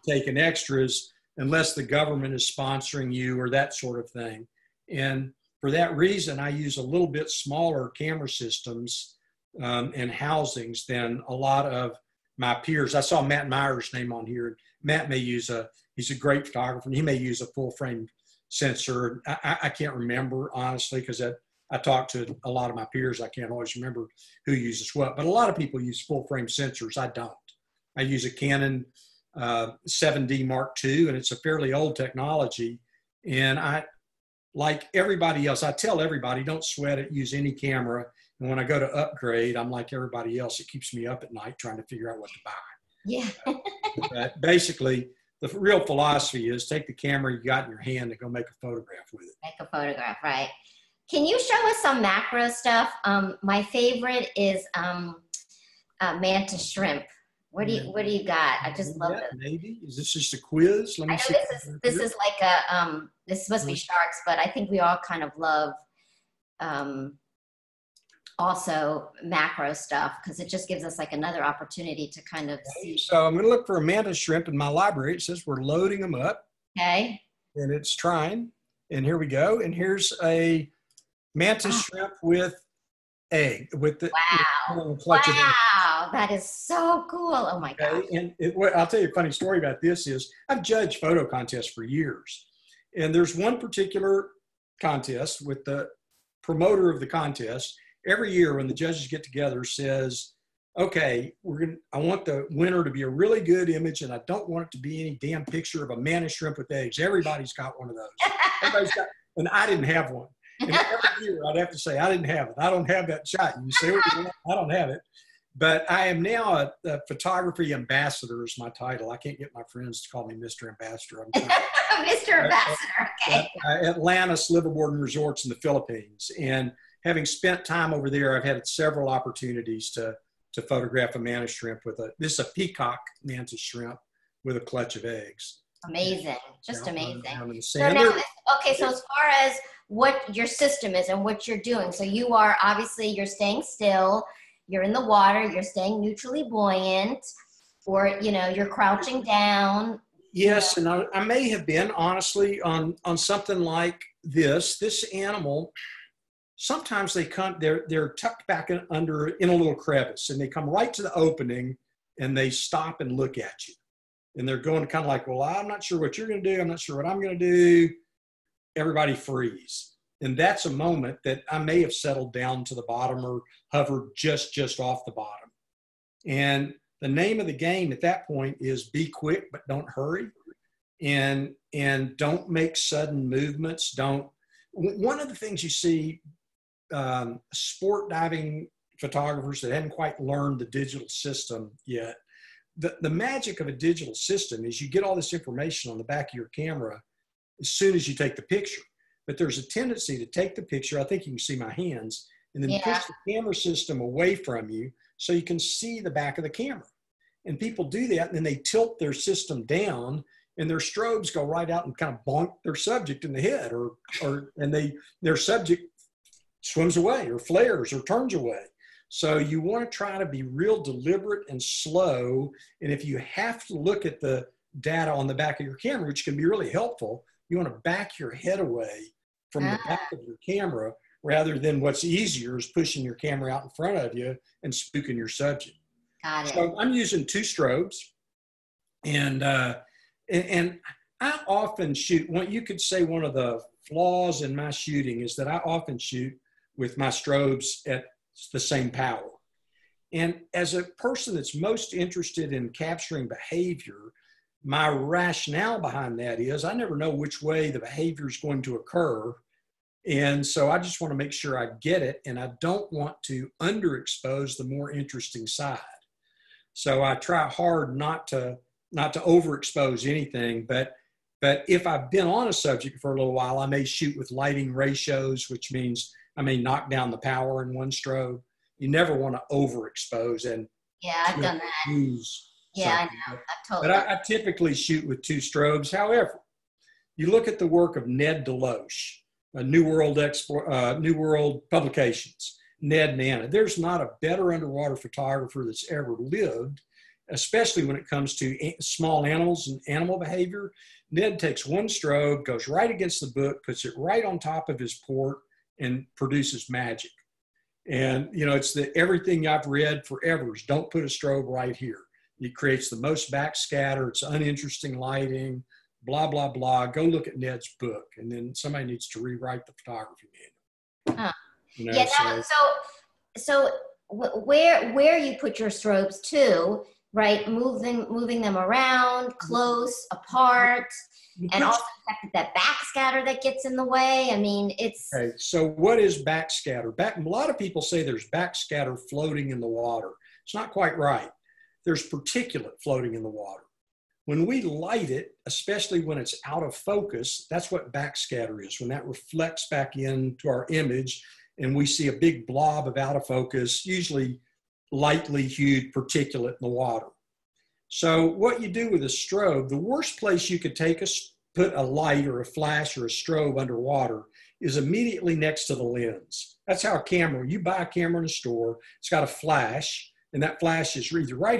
taking extras unless the government is sponsoring you or that sort of thing. And for that reason, I use a little bit smaller camera systems and housings than a lot of my peers. I saw Matt Meyer's name on here. Matt he's a great photographer, and he may use a full frame sensor. I can't remember, honestly, because I talk to a lot of my peers. I can't always remember who uses what, but a lot of people use full frame sensors. I don't. I use a Canon 7D Mark II, and it's a fairly old technology. And like everybody else, I tell everybody, don't sweat it, use any camera. And when I go to upgrade, I'm like everybody else. It keeps me up at night trying to figure out what to buy. Yeah. But basically, the real philosophy is take the camera you got in your hand and go make a photograph with it. Make a photograph, right. Can you show us some macro stuff? My favorite is mantis shrimp. What do you got? I just love it. Maybe. Is this just a quiz? Let me see. This is like a this is supposed to be sharks, but I think we all kind of love also macro stuff because it just gives us like another opportunity to kind of see. So I'm going to look for a mantis shrimp in my library. It says we're loading them up. Okay. And it's trying. And here we go. And here's a mantis shrimp with egg with the Wow. clutch of egg. Wow. That is so cool. Oh my gosh. And I'll tell you a funny story about this is I've judged photo contests for years. And there's one particular contest with the promoter of the contest. Every year when the judges get together says, okay, I want the winner to be a really good image, and I don't want it to be any damn picture of a man and shrimp with eggs. Everybody's got one of those. And I didn't have one. And every year I'd have to say, I didn't have it. I don't have that shot. You say what you want, I don't have it. But I am now a photography ambassador is my title. I can't get my friends to call me Mr. Ambassador. Mr. Ambassador, okay. Atlantis Liverboard and Resorts in the Philippines. And having spent time over there, I've had several opportunities to photograph a mantis shrimp this is a peacock mantis shrimp with a clutch of eggs. Amazing, just amazing. So so as far as what your system is and what you're doing, so you are obviously you're staying still, you're in the water, you're staying neutrally buoyant, or you're crouching down. Yes, and I may have been honestly on something like this. This animal, sometimes they're tucked back in a little crevice, and they come right to the opening, and they stop and look at you. And they're going kind of like, well, I'm not sure what you're going to do. I'm not sure what I'm going to do. Everybody freeze. And that's a moment that I may have settled down to the bottom or hovered just off the bottom. And the name of the game at that point is be quick, but don't hurry. And don't make sudden movements. One of the things you see sport diving photographers that hadn't quite learned the digital system yet, the magic of a digital system is you get all this information on the back of your camera as soon as you take the picture. But there's a tendency to take the picture, I think you can see my hands, and then push the camera system away from you so you can see the back of the camera. And people do that, and then they tilt their system down, and their strobes go right out and kind of bonk their subject in the head, and their subject swims away or flares or turns away. So you want to try to be real deliberate and slow. And if you have to look at the data on the back of your camera, which can be really helpful, you want to back your head away from the back of your camera rather than what's easier is pushing your camera out in front of you and spooking your subject. Got it. So I'm using 2 strobes, and I often shoot. You could say one of the flaws in my shooting is that I often shoot with my strobes at the same power. And as a person that's most interested in capturing behavior, my rationale behind that is I never know which way the behavior is going to occur. And so I just want to make sure I get it, and I don't want to underexpose the more interesting side. So I try hard not to overexpose anything, but if I've been on a subject for a little while, I may shoot with lighting ratios, which means I may knock down the power in one strobe. You never want to overexpose and I've done that. Yeah, I know. But I typically shoot with 2 strobes. However, you look at the work of Ned Deloche, New World Publications, Ned and Anna. There's not a better underwater photographer that's ever lived, especially when it comes to small animals and animal behavior. Ned takes 1 strobe, goes right against the book, puts it right on top of his port, and produces magic. And, it's everything I've read forever is don't put a strobe right here. It creates the most backscatter. It's uninteresting lighting, blah, blah, blah. Go look at Ned's book. And then somebody needs to rewrite the photography manual. So where you put your strobes too, right? Moving them around, close, apart, and also that backscatter that gets in the way. I mean, it's... Okay, so what is backscatter? A lot of people say there's backscatter floating in the water. It's not quite right. There's particulate floating in the water. When we light it, especially when it's out of focus, that's what backscatter is, when that reflects back into our image and we see a big blob of out of focus, usually lightly hued particulate in the water. So what you do with a strobe, the worst place you could put a light or a flash or a strobe underwater is immediately next to the lens. That's how you buy a camera in a store, it's got a flash, and that flash is either right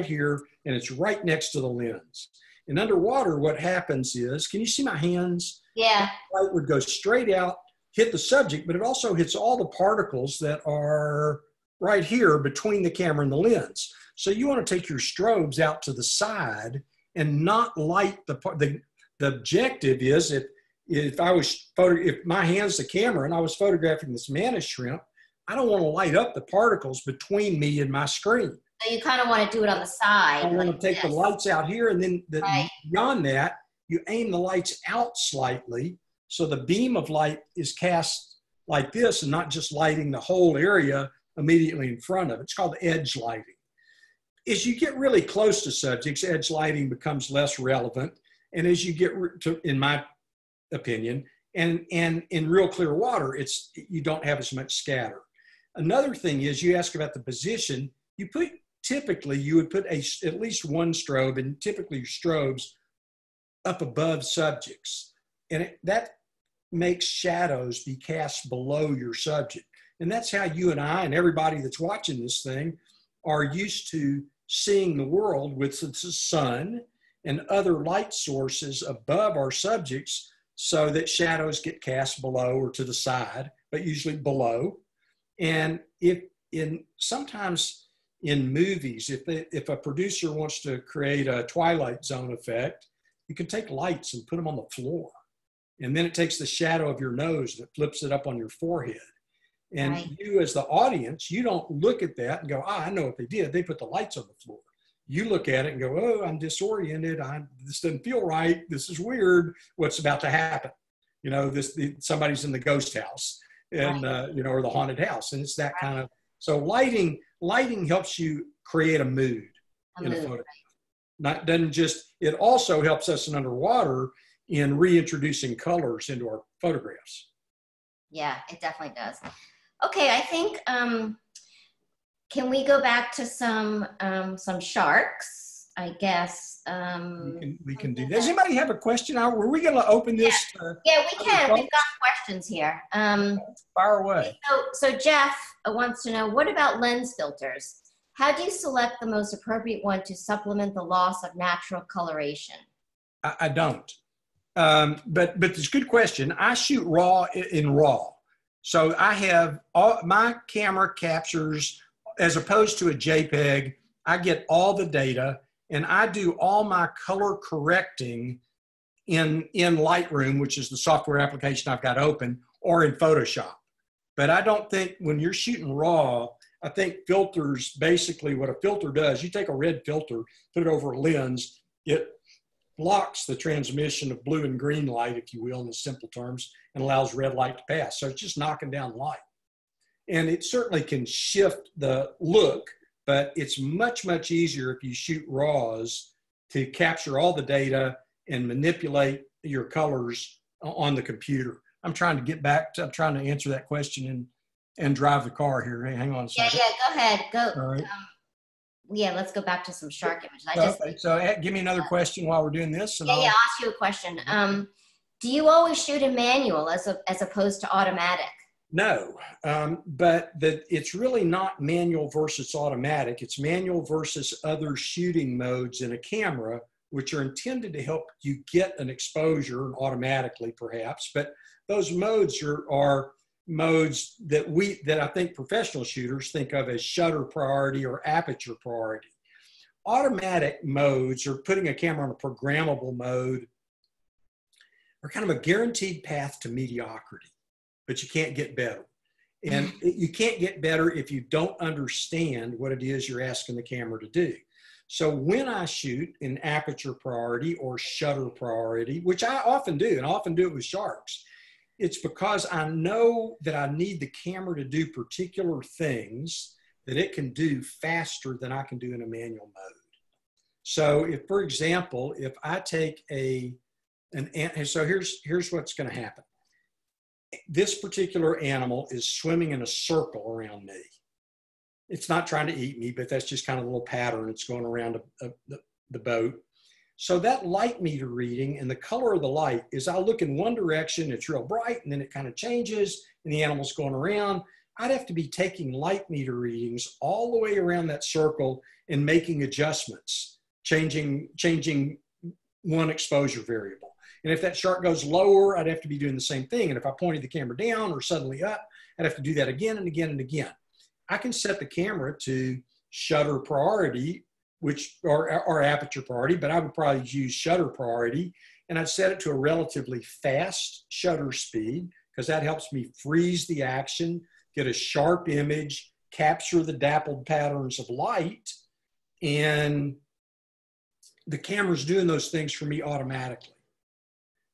here, and it's right next to the lens. And underwater, what happens is, can you see my hands? Yeah. The light would go straight out hit the subject, but it also hits all the particles that are right here between the camera and the lens. So you want to take your strobes out to the side and not light the objective is if my hand's the camera and I was photographing this mantis shrimp, I don't want to light up the particles between me and my screen. So you kind of want to do it on the side. I want to take the lights out here, and then beyond that, you aim the lights out slightly so the beam of light is cast like this and not just lighting the whole area immediately in front of it. It's called edge lighting. As you get really close to subjects, edge lighting becomes less relevant. And as you get to, in my opinion, and in real clear water, you don't have as much scatter. Another thing is, you ask about the position. Typically you would put at least one strobe, and typically your strobes up above subjects, and that makes shadows be cast below your subject. And that's how you and I and everybody that's watching this thing are used to seeing the world, with the sun and other light sources above our subjects, so that shadows get cast below or to the side, but usually below. And sometimes in movies, if a producer wants to create a Twilight Zone effect, you can take lights and put them on the floor. And then it takes the shadow of your nose and it flips it up on your forehead. And you as the audience, you don't look at that and go, I know what they did. They put the lights on the floor. You look at it and go, oh, I'm disoriented. This doesn't feel right. This is weird. What's about to happen? You know, somebody's in the ghost house and, or the haunted house. And it's that kind of, so lighting helps you create a mood in a photo. It also helps us in underwater in reintroducing colors into our photographs. Yeah, it definitely does. Okay, I think, can we go back to some sharks, I guess? We can do that. Does anybody have a question? Were we going to open this? Yeah, we can. We've got questions here. Fire away. So Jeff wants to know, what about lens filters? How do you select the most appropriate one to supplement the loss of natural coloration? I don't. But it's a good question. I shoot raw in RAW. So I have my camera captures, as opposed to a JPEG, I get all the data and I do all my color correcting in Lightroom, which is the software application I've got open, or in Photoshop. But I don't think when you're shooting RAW, I think filters, basically what a filter does, you take a red filter, put it over a lens, it blocks the transmission of blue and green light, if you will, in simple terms, and allows red light to pass. So it's just knocking down light. And it certainly can shift the look, but it's much, much easier if you shoot RAWs to capture all the data and manipulate your colors on the computer. I'm trying to answer that question and drive the car here. Hey, hang on a second. Yeah, go ahead. Go. All right. Yeah, let's go back to some shark images. So give me another question while we're doing this. I'll ask you a question. Do you always shoot in manual as opposed to automatic? No, but it's really not manual versus automatic. It's manual versus other shooting modes in a camera, which are intended to help you get an exposure automatically, perhaps. But those modes are modes that I think professional shooters think of as shutter priority or aperture priority. Automatic modes, or putting a camera on a programmable mode, are kind of a guaranteed path to mediocrity, but you can't get better. And you can't get better if you don't understand what it is you're asking the camera to do. So when I shoot in aperture priority or shutter priority, which I often do, and I often do it with sharks, it's because I know that I need the camera to do particular things that it can do faster than I can do in a manual mode. So if, for example, if I take so here's what's going to happen. This particular animal is swimming in a circle around me. It's not trying to eat me, but that's just kind of a little pattern. It's going around the boat. So that light meter reading and the color of the light is, I look in one direction, it's real bright, and then it kind of changes and the animal's going around. I'd have to be taking light meter readings all the way around that circle and making adjustments, changing one exposure variable. And if that shark goes lower, I'd have to be doing the same thing. And if I pointed the camera down or suddenly up, I'd have to do that again and again and again. I can set the camera to shutter priority, or aperture priority, but I would probably use shutter priority. And I'd set it to a relatively fast shutter speed because that helps me freeze the action, get a sharp image, capture the dappled patterns of light. And the camera's doing those things for me automatically.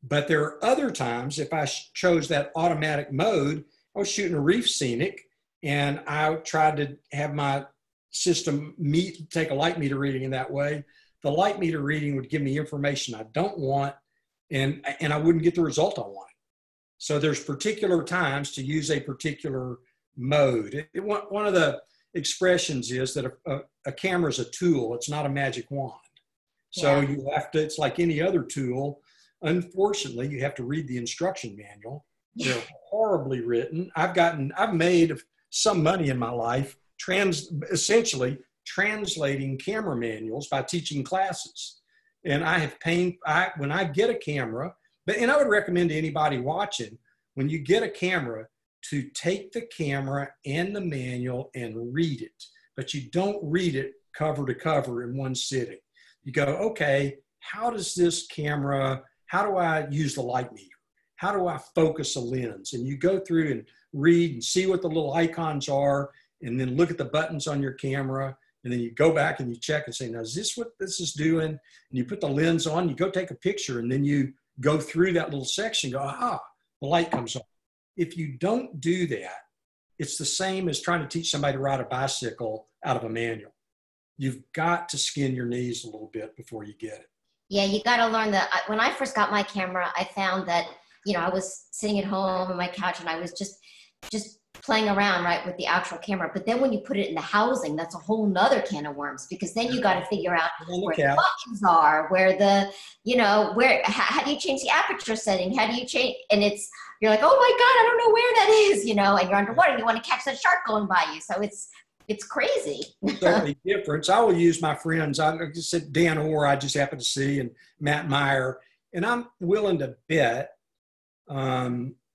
But there are other times, if I chose that automatic mode, I was shooting a reef scenic and I tried to have my system take a light meter reading in that way. The light meter reading would give me information I don't want, and I wouldn't get the result I wanted. So there's particular times to use a particular mode. One of the expressions is that a camera is a tool. It's not a magic wand. So you have to, it's like any other tool. Unfortunately, you have to read the instruction manual. They're horribly written. I've made some money in my life essentially translating camera manuals by teaching classes. And I have when I get a camera, and I would recommend to anybody watching, when you get a camera, to take the camera and the manual and read it. But you don't read it cover to cover in one sitting. You go, okay, how do I use the light meter? How do I focus a lens? And you go through and read and see what the little icons are, and then look at the buttons on your camera. And then you go back and you check and say, now, is this what this is doing? And you put the lens on, you go take a picture, and then you go through that little section, go, aha, the light comes on. If you don't do that, it's the same as trying to teach somebody to ride a bicycle out of a manual. You've got to skin your knees a little bit before you get it. Yeah, you got to learn that. When I first got my camera, I found that, I was sitting at home on my couch and I was just playing around, right, with the actual camera. But then when you put it in the housing, that's a whole nother can of worms, because then you got to figure out where the buttons are, how do you change the aperture setting? How do you change? And you're like, oh my God, I don't know where that is, and you're underwater. You want to catch that shark going by you. So it's crazy. Totally different. I will use my friends. I just said Dan Orr, I just happened to see, and Matt Meyer. And I'm willing to bet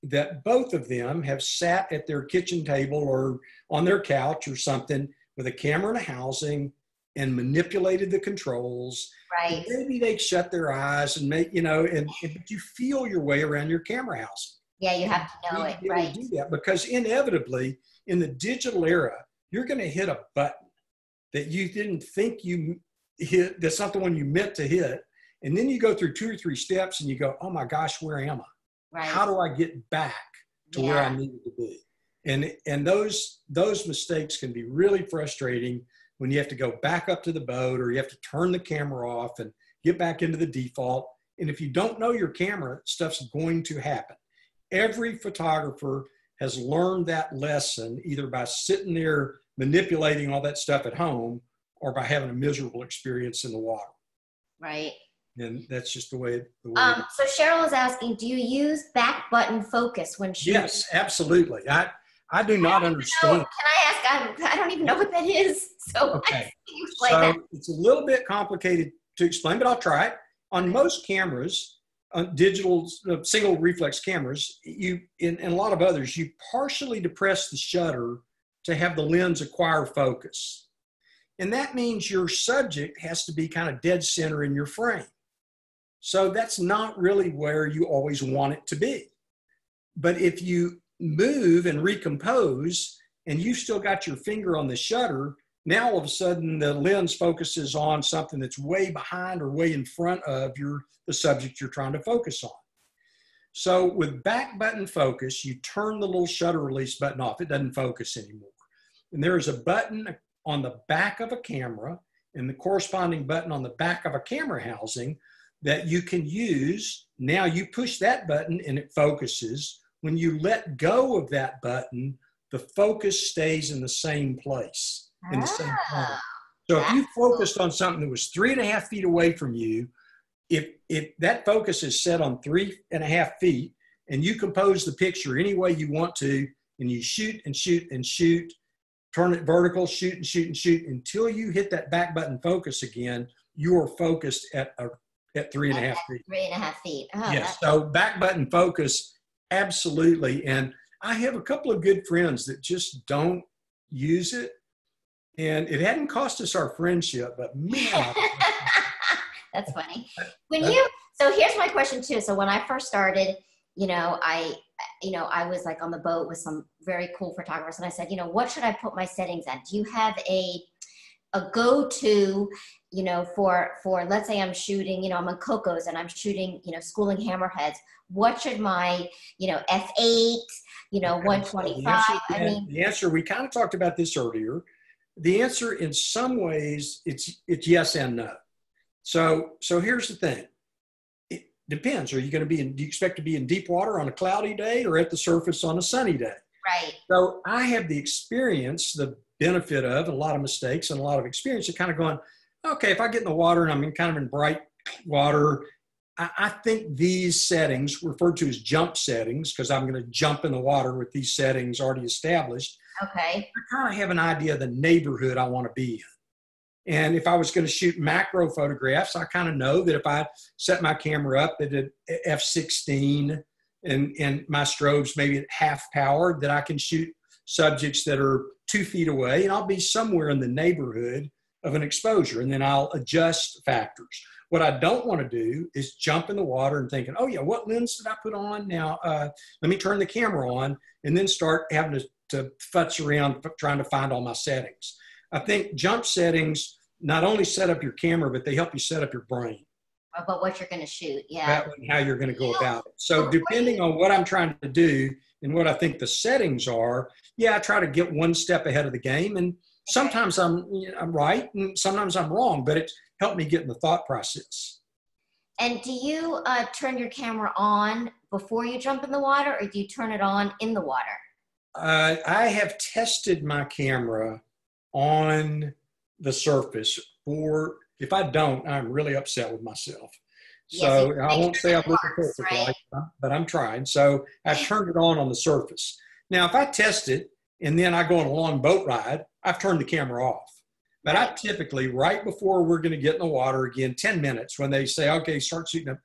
that both of them have sat at their kitchen table or on their couch or something with a camera and a housing and manipulated the controls. Right. Maybe they shut their eyes and but you feel your way around your camera housing. Yeah, you have to know it, right? Do that, because inevitably in the digital era, you're going to hit a button that you didn't think you hit. That's not the one you meant to hit. And then you go through 2 or 3 steps and you go, oh my gosh, where am I? Right. How do I get back to where I needed to be? And those mistakes can be really frustrating when you have to go back up to the boat, or you have to turn the camera off and get back into the default. And if you don't know your camera, stuff's going to happen. Every photographer has learned that lesson either by sitting there manipulating all that stuff at home or by having a miserable experience in the water. Right. And that's just the way. So Cheryl is asking, do you use back button focus when shooting? Yes, absolutely. I do not understand. Can I ask? I don't even know what that is. So okay. It's a little bit complicated to explain, but I'll try it. On most cameras, on digital single reflex cameras, and a lot of others, you partially depress the shutter to have the lens acquire focus. And that means your subject has to be kind of dead center in your frame. So that's not really where you always want it to be. But if you move and recompose and you've still got your finger on the shutter, now all of a sudden the lens focuses on something that's way behind or way in front of the subject you're trying to focus on. So with back button focus, you turn the little shutter release button off. It doesn't focus anymore. And there is a button on the back of a camera and the corresponding button on the back of a camera housing that you can use. Now you push that button and it focuses. When you let go of that button, the focus stays in the same place, in the same point. So if you focused on something that was 3.5 feet away from you, if that focus is set on 3.5 feet and you compose the picture any way you want to, and you shoot and shoot and shoot, turn it vertical, shoot and shoot and shoot until you hit that back button focus again, you are focused at a at 3.5 feet. 3.5 feet. Oh, Yes. So back button focus, absolutely. And I have a couple of good friends that just don't use it. And it hadn't cost us our friendship, but man. That's funny. So here's my question too. So when I first started, I was like on the boat with some very cool photographers, and I said, what should I put my settings at? Do you have a go-to, for let's say I'm shooting, I'm on Cocos and I'm shooting, schooling hammerheads. What should my, F8, 125? The answer, we kind of talked about this earlier. The answer in some ways, it's yes and no. So here's the thing. It depends. Do you expect to be in deep water on a cloudy day or at the surface on a sunny day? Right. So I have the experience, the benefit of a lot of mistakes and a lot of experience of kind of going, okay, if I get in the water and I'm in bright water, I think these settings, referred to as jump settings, because I'm going to jump in the water with these settings already established. Okay. I kind of have an idea of the neighborhood I want to be in. And if I was going to shoot macro photographs, I kind of know that if I set my camera up at an f/16 and my strobes maybe at half power, that I can shoot subjects that are 2 feet away, and I'll be somewhere in the neighborhood of an exposure, and then I'll adjust factors. What I don't want to do is jump in the water and thinking, oh yeah, what lens did I put on? Now, let me turn the camera on, and then start having to futz around trying to find all my settings. I think jump settings not only set up your camera, but they help you set up your brain. About what you're going to shoot, yeah. How you're going to go about it. So depending on what I'm trying to do and what I think the settings are, yeah, I try to get one step ahead of the game. And sometimes I'm right and sometimes I'm wrong, but it's helped me get in the thought process. And do you turn your camera on before you jump in the water, or do you turn it on in the water? I have tested my camera on the surface if I don't, I'm really upset with myself. So I won't say I'm perfect, right? But I'm trying. So I've turned it on the surface. Now, if I test it and then I go on a long boat ride, I've turned the camera off. But I typically, right before we're going to get in the water again, 10 minutes, when they say, okay, start shooting up,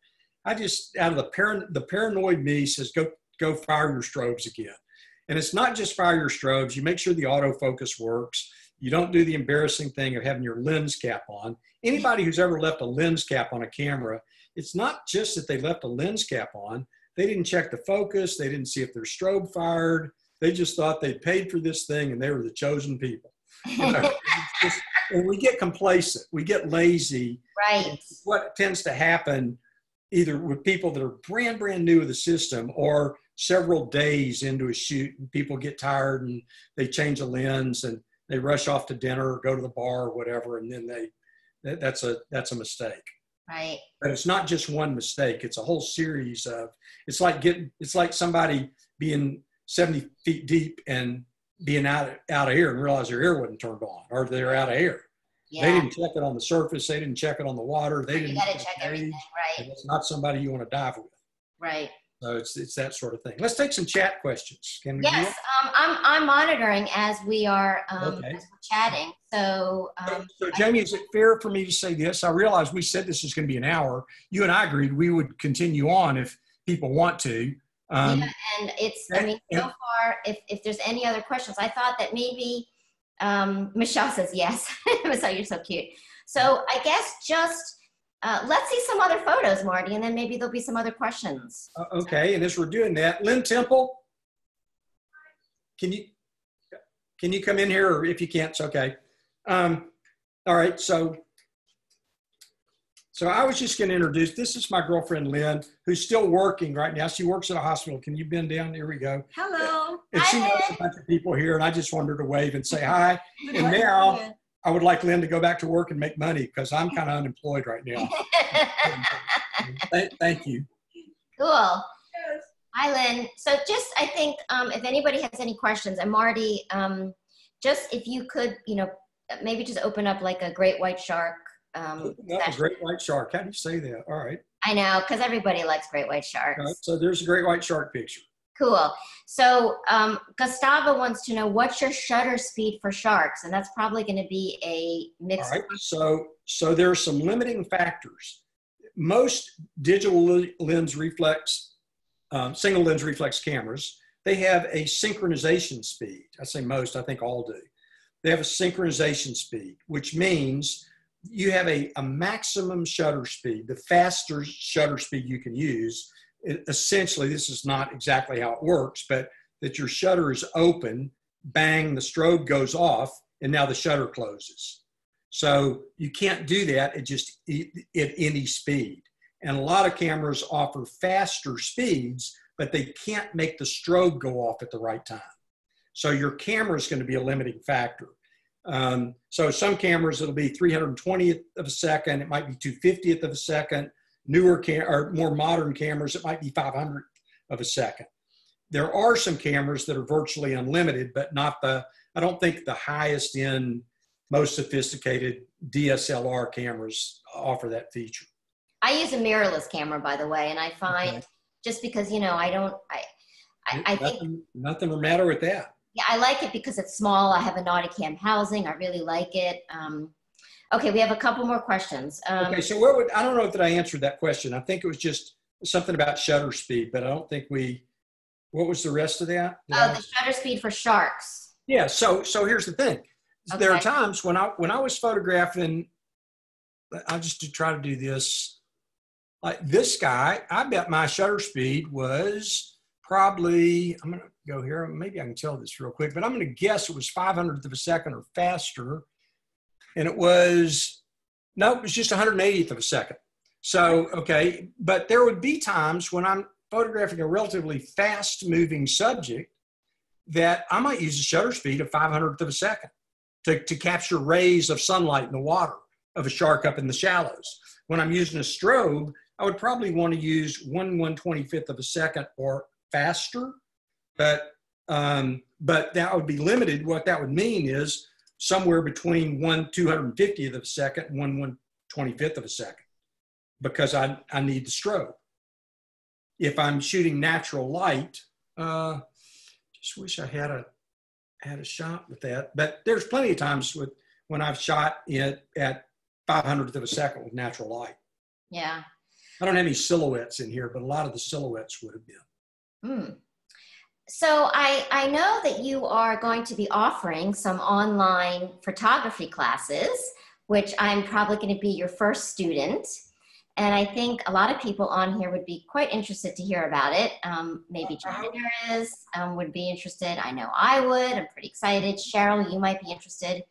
I just, out of the paranoid me says, go fire your strobes again. And it's not just fire your strobes. You make sure the autofocus works. You don't do the embarrassing thing of having your lens cap on. Anybody who's ever left a lens cap on a camera, it's not just that they left a lens cap on. They didn't check the focus. They didn't see if their strobe fired. They just thought they paid for this thing and they were the chosen people. And we get complacent. We get lazy. Right. What tends to happen either with people that are brand new to the system or several days into a shoot, and people get tired and they change a lens and they rush off to dinner or go to the bar or whatever, and then that's a mistake. Right. But it's not just one mistake. It's a whole series of, it's like somebody being 70 feet deep and being out of air and realize their air wasn't turned on, or they're out of air. Yeah. They didn't check it on the surface. They didn't check it on the water. You got to check everything, right? It's not somebody you want to dive with. Right. So it's that sort of thing. Let's take some chat questions. Can we? Yes, I'm monitoring as we are as we're chatting. So Jamie, is it fair for me to say this? I realize we said this is going to be an hour. You and I agreed we would continue on if people want to. Yeah, and so far, if there's any other questions, I thought that maybe Michelle says yes. Michelle, you're so cute. So I guess just. Let's see some other photos, Marty, and then maybe there'll be some other questions. Okay, and as we're doing that, Lynn Temple, can you come in here, or if you can't, it's okay. All right, so I was just going to introduce, this is my girlfriend, Lynn, who's still working right now. She works at a hospital. Can you bend down? Here we go. Hello. And she knows a bunch of people here, and I just wanted to wave and say hi. And now I would like Lynn to go back to work and make money because I'm kind of unemployed right now. Thank you. Cool. Yes. Hi, Lynn. So I think if anybody has any questions, and Marty, just if you could, maybe just open up like a great white shark. A great white shark. How do you say that? All right. I know, because everybody likes great white sharks. Right, so there's a great white shark picture. Cool. So Gustavo wants to know, what's your shutter speed for sharks? And that's probably going to be a mix. All right. So there are some limiting factors. most digital lens reflex, single lens reflex cameras, they have a synchronization speed. I say most, I think all do. They have a synchronization speed, which means you have a maximum shutter speed, the faster shutter speed you can use. Essentially, this is not exactly how it works, but that your shutter is open, bang, the strobe goes off, and now the shutter closes. So you can't do that at any speed. And a lot of cameras offer faster speeds, but they can't make the strobe go off at the right time. So your camera is going to be a limiting factor. So some cameras, it'll be 320th of a second. It might be 250th of a second. Newer or more modern cameras, it might be 500th of a second. There are some cameras that are virtually unlimited, but not I don't think the highest end, most sophisticated DSLR cameras offer that feature. I use a mirrorless camera, by the way, and I find just because, I think nothing the matter with that. Yeah, I like it because it's small. I have a Nauticam housing. I really like it. Okay, we have a couple more questions. Okay, so I don't know that I answered that question. I think it was just something about shutter speed, but I don't think what was the rest of that? The shutter speed for sharks. Yeah, so here's the thing. Okay. There are times when I was photographing, I'll just try to do this. Like this guy, I bet my shutter speed was probably, I'm going to go here. Maybe I can tell this real quick, but I'm going to guess it was 500th of a second or faster. And it was just 180th of a second. So, okay, but there would be times when I'm photographing a relatively fast moving subject that I might use a shutter speed of 500th of a second to capture rays of sunlight in the water of a shark up in the shallows. When I'm using a strobe, I would probably want to use 1/125th of a second or faster, but that would be limited. What that would mean is somewhere between 1/250th of a second and 1/125th of a second, because I need the strobe. If I'm shooting natural light, just wish I had a shot with that. But there's plenty of times when I've shot it at 500th of a second with natural light. Yeah. I don't have any silhouettes in here, but a lot of the silhouettes would have been. So I know that you are going to be offering some online photography classes, which I'm probably going to be your first student. And I think a lot of people on here would be quite interested to hear about it. Maybe John would be interested. I know I would. I'm pretty excited. Cheryl, you might be interested.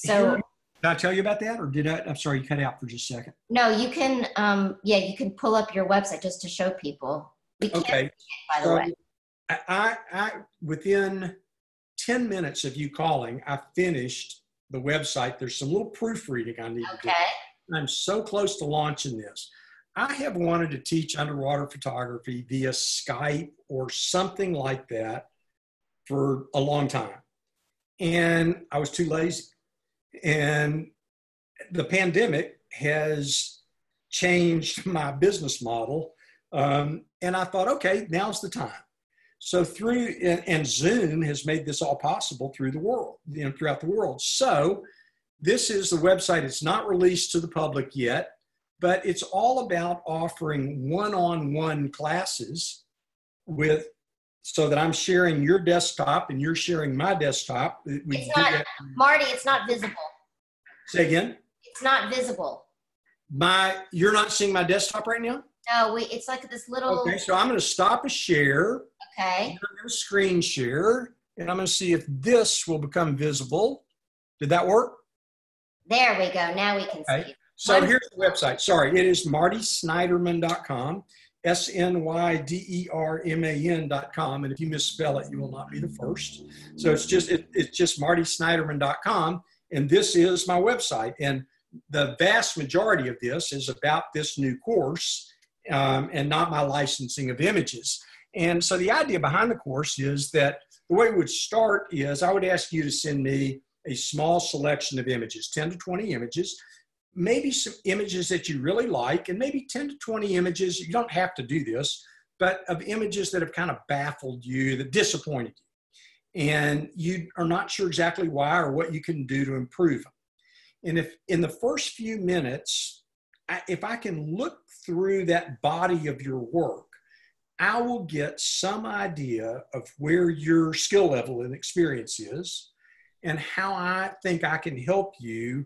Did I tell you about that, or did I? I'm sorry, you cut out for just a second. No, you can. You can pull up your website just to show people. Okay. By the way, I within 10 minutes of you calling, I finished the website. There's some little proofreading I need to do. I'm so close to launching this. I have wanted to teach underwater photography via Skype or something like that for a long time, and I was too lazy. And the pandemic has changed my business model. And I thought, okay, now's the time. So and Zoom has made this all possible through the world, throughout the world. So this is the website. It's not released to the public yet, but it's all about offering one-on-one classes so that I'm sharing your desktop and you're sharing my desktop. Marty, it's not visible. Say again? It's not visible. You're not seeing my desktop right now? No, it's like this little. Okay, so I'm going to stop a share. Okay. I'm going to screen share, and I'm going to see if this will become visible. Did that work? There we go. Now we can see. So here's the website. Sorry, it is martysnyderman.com. SNYDERMAN.com. And if you misspell it, you will not be the first. So it's just martysnyderman.com. And this is my website. And the vast majority of this is about this new course and not my licensing of images. And so the idea behind the course is that the way it would start is I would ask you to send me a small selection of images, 10 to 20 images, maybe some images that you really like, and maybe 10 to 20 images, you don't have to do this, but of images that have kind of baffled you, that disappointed you. And you are not sure exactly why or what you can do to improve them. And if in the first few minutes if I can look through that body of your work, I will get some idea of where your skill level and experience is and how I think I can help you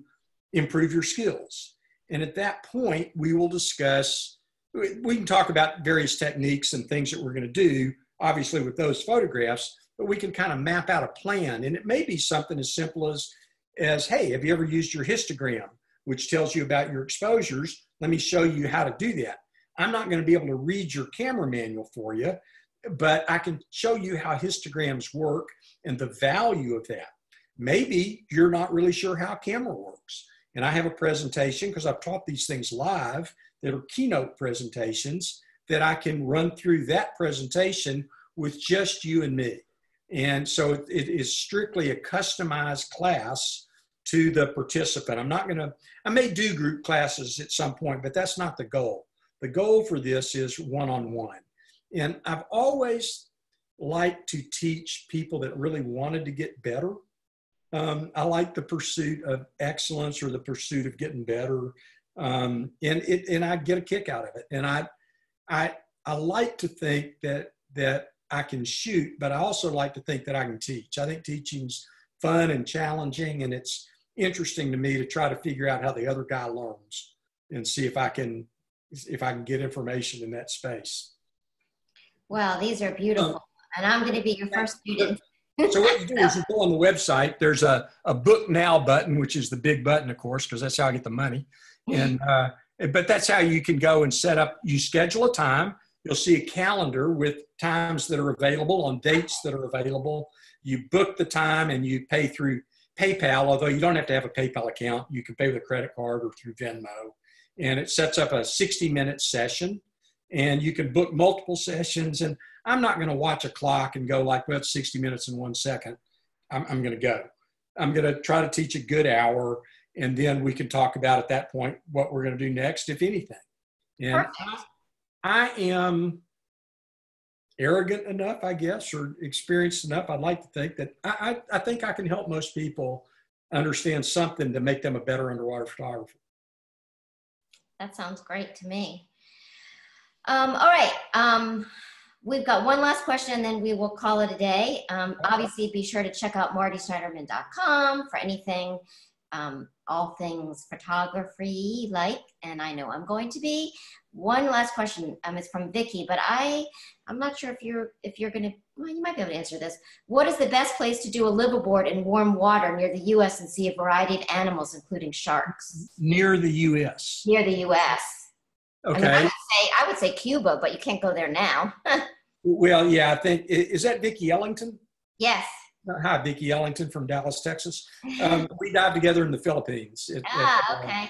improve your skills. And at that point, we will discuss, we can talk about various techniques and things that we're going to do, obviously with those photographs, but we can kind of map out a plan. And it may be something as simple as, hey, have you ever used your histogram, which tells you about your exposures? Let me show you how to do that. I'm not going to be able to read your camera manual for you, but I can show you how histograms work and the value of that. Maybe you're not really sure how camera works. And I have a presentation, because I've taught these things live, that are keynote presentations, that I can run through that presentation with just you and me. And so it is strictly a customized class to the participant. I may do group classes at some point, but that's not the goal. The goal for this is one-on-one. And I've always liked to teach people that really wanted to get better. I like the pursuit of excellence or the pursuit of getting better. And I get a kick out of it. And I like to think that I can shoot, but I also like to think that I can teach. I think teaching's fun and challenging, and it's interesting to me to try to figure out how the other guy learns and see if I can get information in that space. Well, these are beautiful. And I'm going to be your first student. So what you do is you go on the website, there's a book now button, which is the big button, of course, because that's how I get the money. And but that's how you can go and set up, you schedule a time, you'll see a calendar with times that are available on dates that are available. You book the time and you pay through PayPal, although you don't have to have a PayPal account. You can pay with a credit card or through Venmo. And it sets up a 60-minute session, and you can book multiple sessions. And I'm not going to watch a clock and go like, well, it's 60 minutes and 1 second. I'm going to go. I'm going to try to teach a good hour, and then we can talk about at that point what we're going to do next, if anything. And I am arrogant enough, I guess, or experienced enough, I'd like to think that I think I can help most people understand something to make them a better underwater photographer. That sounds great to me. All right. We've got one last question, and then we will call it a day. Obviously, be sure to check out martysnyderman.com for anything, all things photography like, and I know I'm going to be. One last question is from Vicky, but I'm not sure if you're going to, well, you might be able to answer this. What is the best place to do a liveaboard in warm water near the U.S. and see a variety of animals, including sharks? Near the U.S. Near the U.S. Okay. I mean, I would say Cuba, but you can't go there now. Well, yeah, I think, is that Vicki Ellington? Yes. Hi, Vicki Ellington from Dallas, Texas. We dived together in the Philippines. Okay.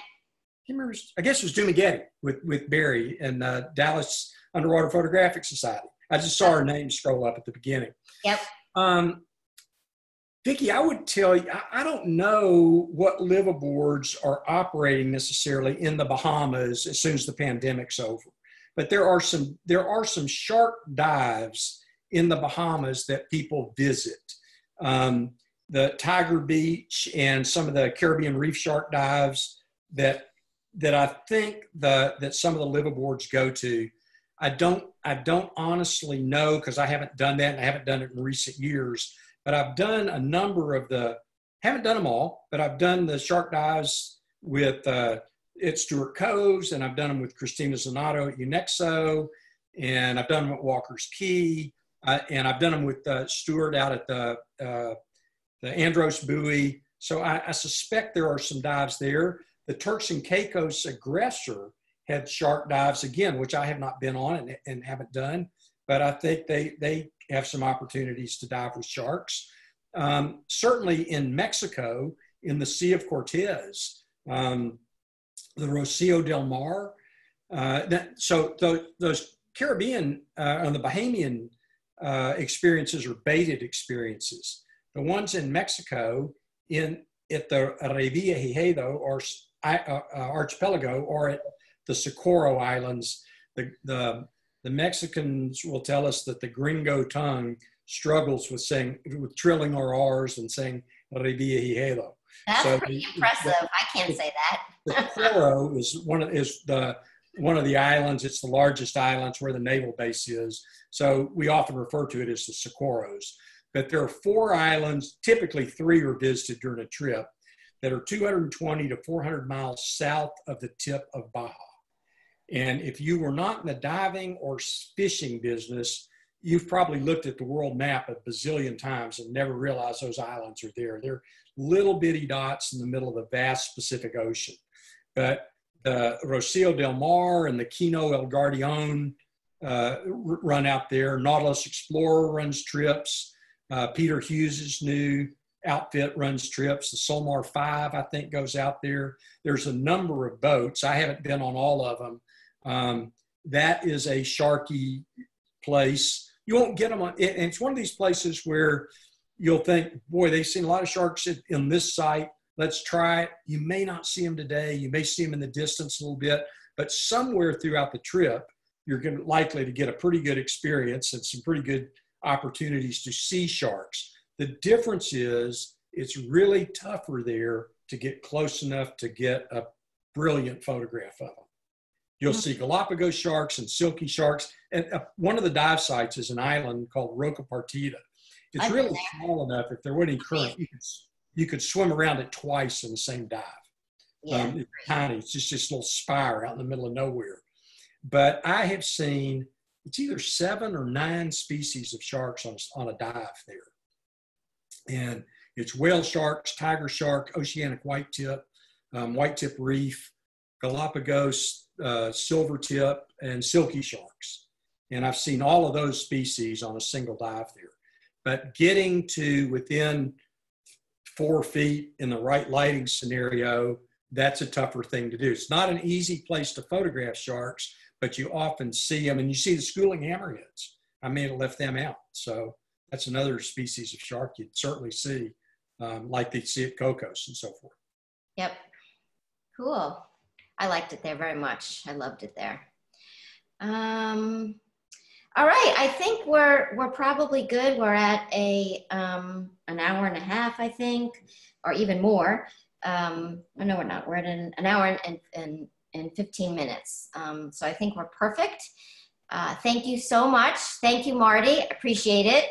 I guess it was Dumageddon with Barry and Dallas Underwater Photographic Society. I just saw her name scroll up at the beginning. Yep. Vicki, I would tell you, I don't know what liveaboards are operating necessarily in the Bahamas as soon as the pandemic's over, but there are some shark dives in the Bahamas that people visit. The Tiger Beach and some of the Caribbean reef shark dives that I think that some of the liveaboards go to. I don't honestly know, because I haven't done that and I haven't done it in recent years, but I've done a number of haven't done them all, but I've done the shark dives with at Stewart Coves, and I've done them with Christina Zanato at Unexo, and I've done them at Walker's Key, and I've done them with Stewart out at the Andros Buoy. So I suspect there are some dives there. The Turks and Caicos Aggressor had shark dives again, which I have not been on and haven't done, but I think they have some opportunities to dive with sharks. Certainly in Mexico, in the Sea of Cortez, the Rocio del Mar. So those Caribbean and the Bahamian experiences are baited experiences. The ones in Mexico at the Revillagigedo or archipelago, or at the Socorro Islands, the Mexicans will tell us that the gringo tongue struggles with trilling our R's and saying Revillagigedo. That's So pretty impressive. I can't say the that. Coro is one of the islands. It's the largest island. It's where the naval base is. So we often refer to it as the Socorros. But there are 4 islands, typically 3 are visited during a trip, that are 220 to 400 miles south of the tip of Baja. And if you were not in the diving or fishing business, you've probably looked at the world map a bazillion times and never realized those islands are there. They're little bitty dots in the middle of the vast Pacific Ocean. But the Rocio del Mar and the Quino El Guardian run out there. Nautilus Explorer runs trips. Peter Hughes's new outfit runs trips. The Solmar 5, I think, goes out there. There's a number of boats. I haven't been on all of them. That is a sharky place. You won't get them on, and it's one of these places where you'll think, boy, they've seen a lot of sharks in this site. Let's try it. You may not see them today. You may see them in the distance a little bit, but somewhere throughout the trip, you're likely to get a pretty good experience and some pretty good opportunities to see sharks. The difference is it's really tougher there to get close enough to get a brilliant photograph of them. You'll see Galapagos sharks and silky sharks. And one of the dive sites is an island called Roca Partida. It's really small enough, if there wasn't any current, you could swim around it twice in the same dive. Yeah. It's tiny. It's just this little spire out in the middle of nowhere. But I have seen, it's either 7 or 9 species of sharks on a dive there. And it's whale sharks, tiger shark, oceanic whitetip, whitetip reef, Galapagos, silvertip, and silky sharks. And I've seen all of those species on a single dive there. But getting to within 4 feet in the right lighting scenario, that's a tougher thing to do. It's not an easy place to photograph sharks, but you often see them, and you see the schooling hammerheads. I may have left them out. So that's another species of shark you'd certainly see, like they see at Cocos and so forth. Yep. Cool. I liked it there very much. I loved it there. All right. I think we're probably good. We're at an hour and a half, I think, or even more. No, we're not. We're at an hour and 15 minutes. So I think we're perfect. Thank you so much. Thank you, Marty. Appreciate it.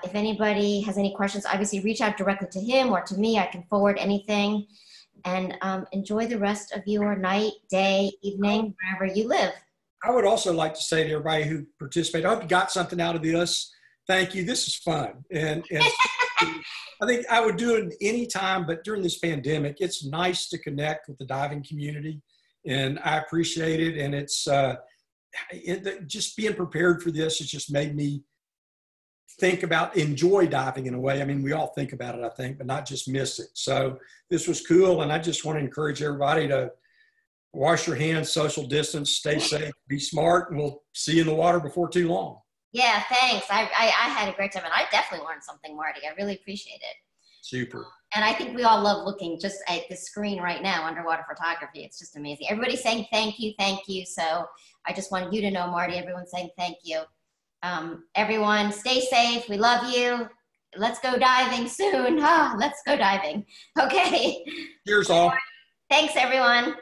If anybody has any questions, obviously reach out directly to him or to me. I can forward anything. And enjoy the rest of your night, day, evening, wherever you live. I would also like to say to everybody who participated, I hope you got something out of this. Thank you. This is fun. And I think I would do it any time, but during this pandemic, it's nice to connect with the diving community. And I appreciate it. And it's just being prepared for this has just made me enjoy diving in a way. I mean, we all think about it, I think, but not just miss it. So this was cool. And I just want to encourage everybody to wash your hands, social distance, stay safe, be smart, and we'll see you in the water before too long. Yeah, thanks. I had a great time, and I definitely learned something, Marty. I really appreciate it. Super. And I think we all love looking just at the screen right now, underwater photography. It's just amazing. Everybody's saying thank you, thank you. So I just wanted you to know, Marty, everyone's saying thank you. Everyone, stay safe. We love you. Let's go diving soon. Let's go diving. Okay. Cheers all. Thanks, everyone.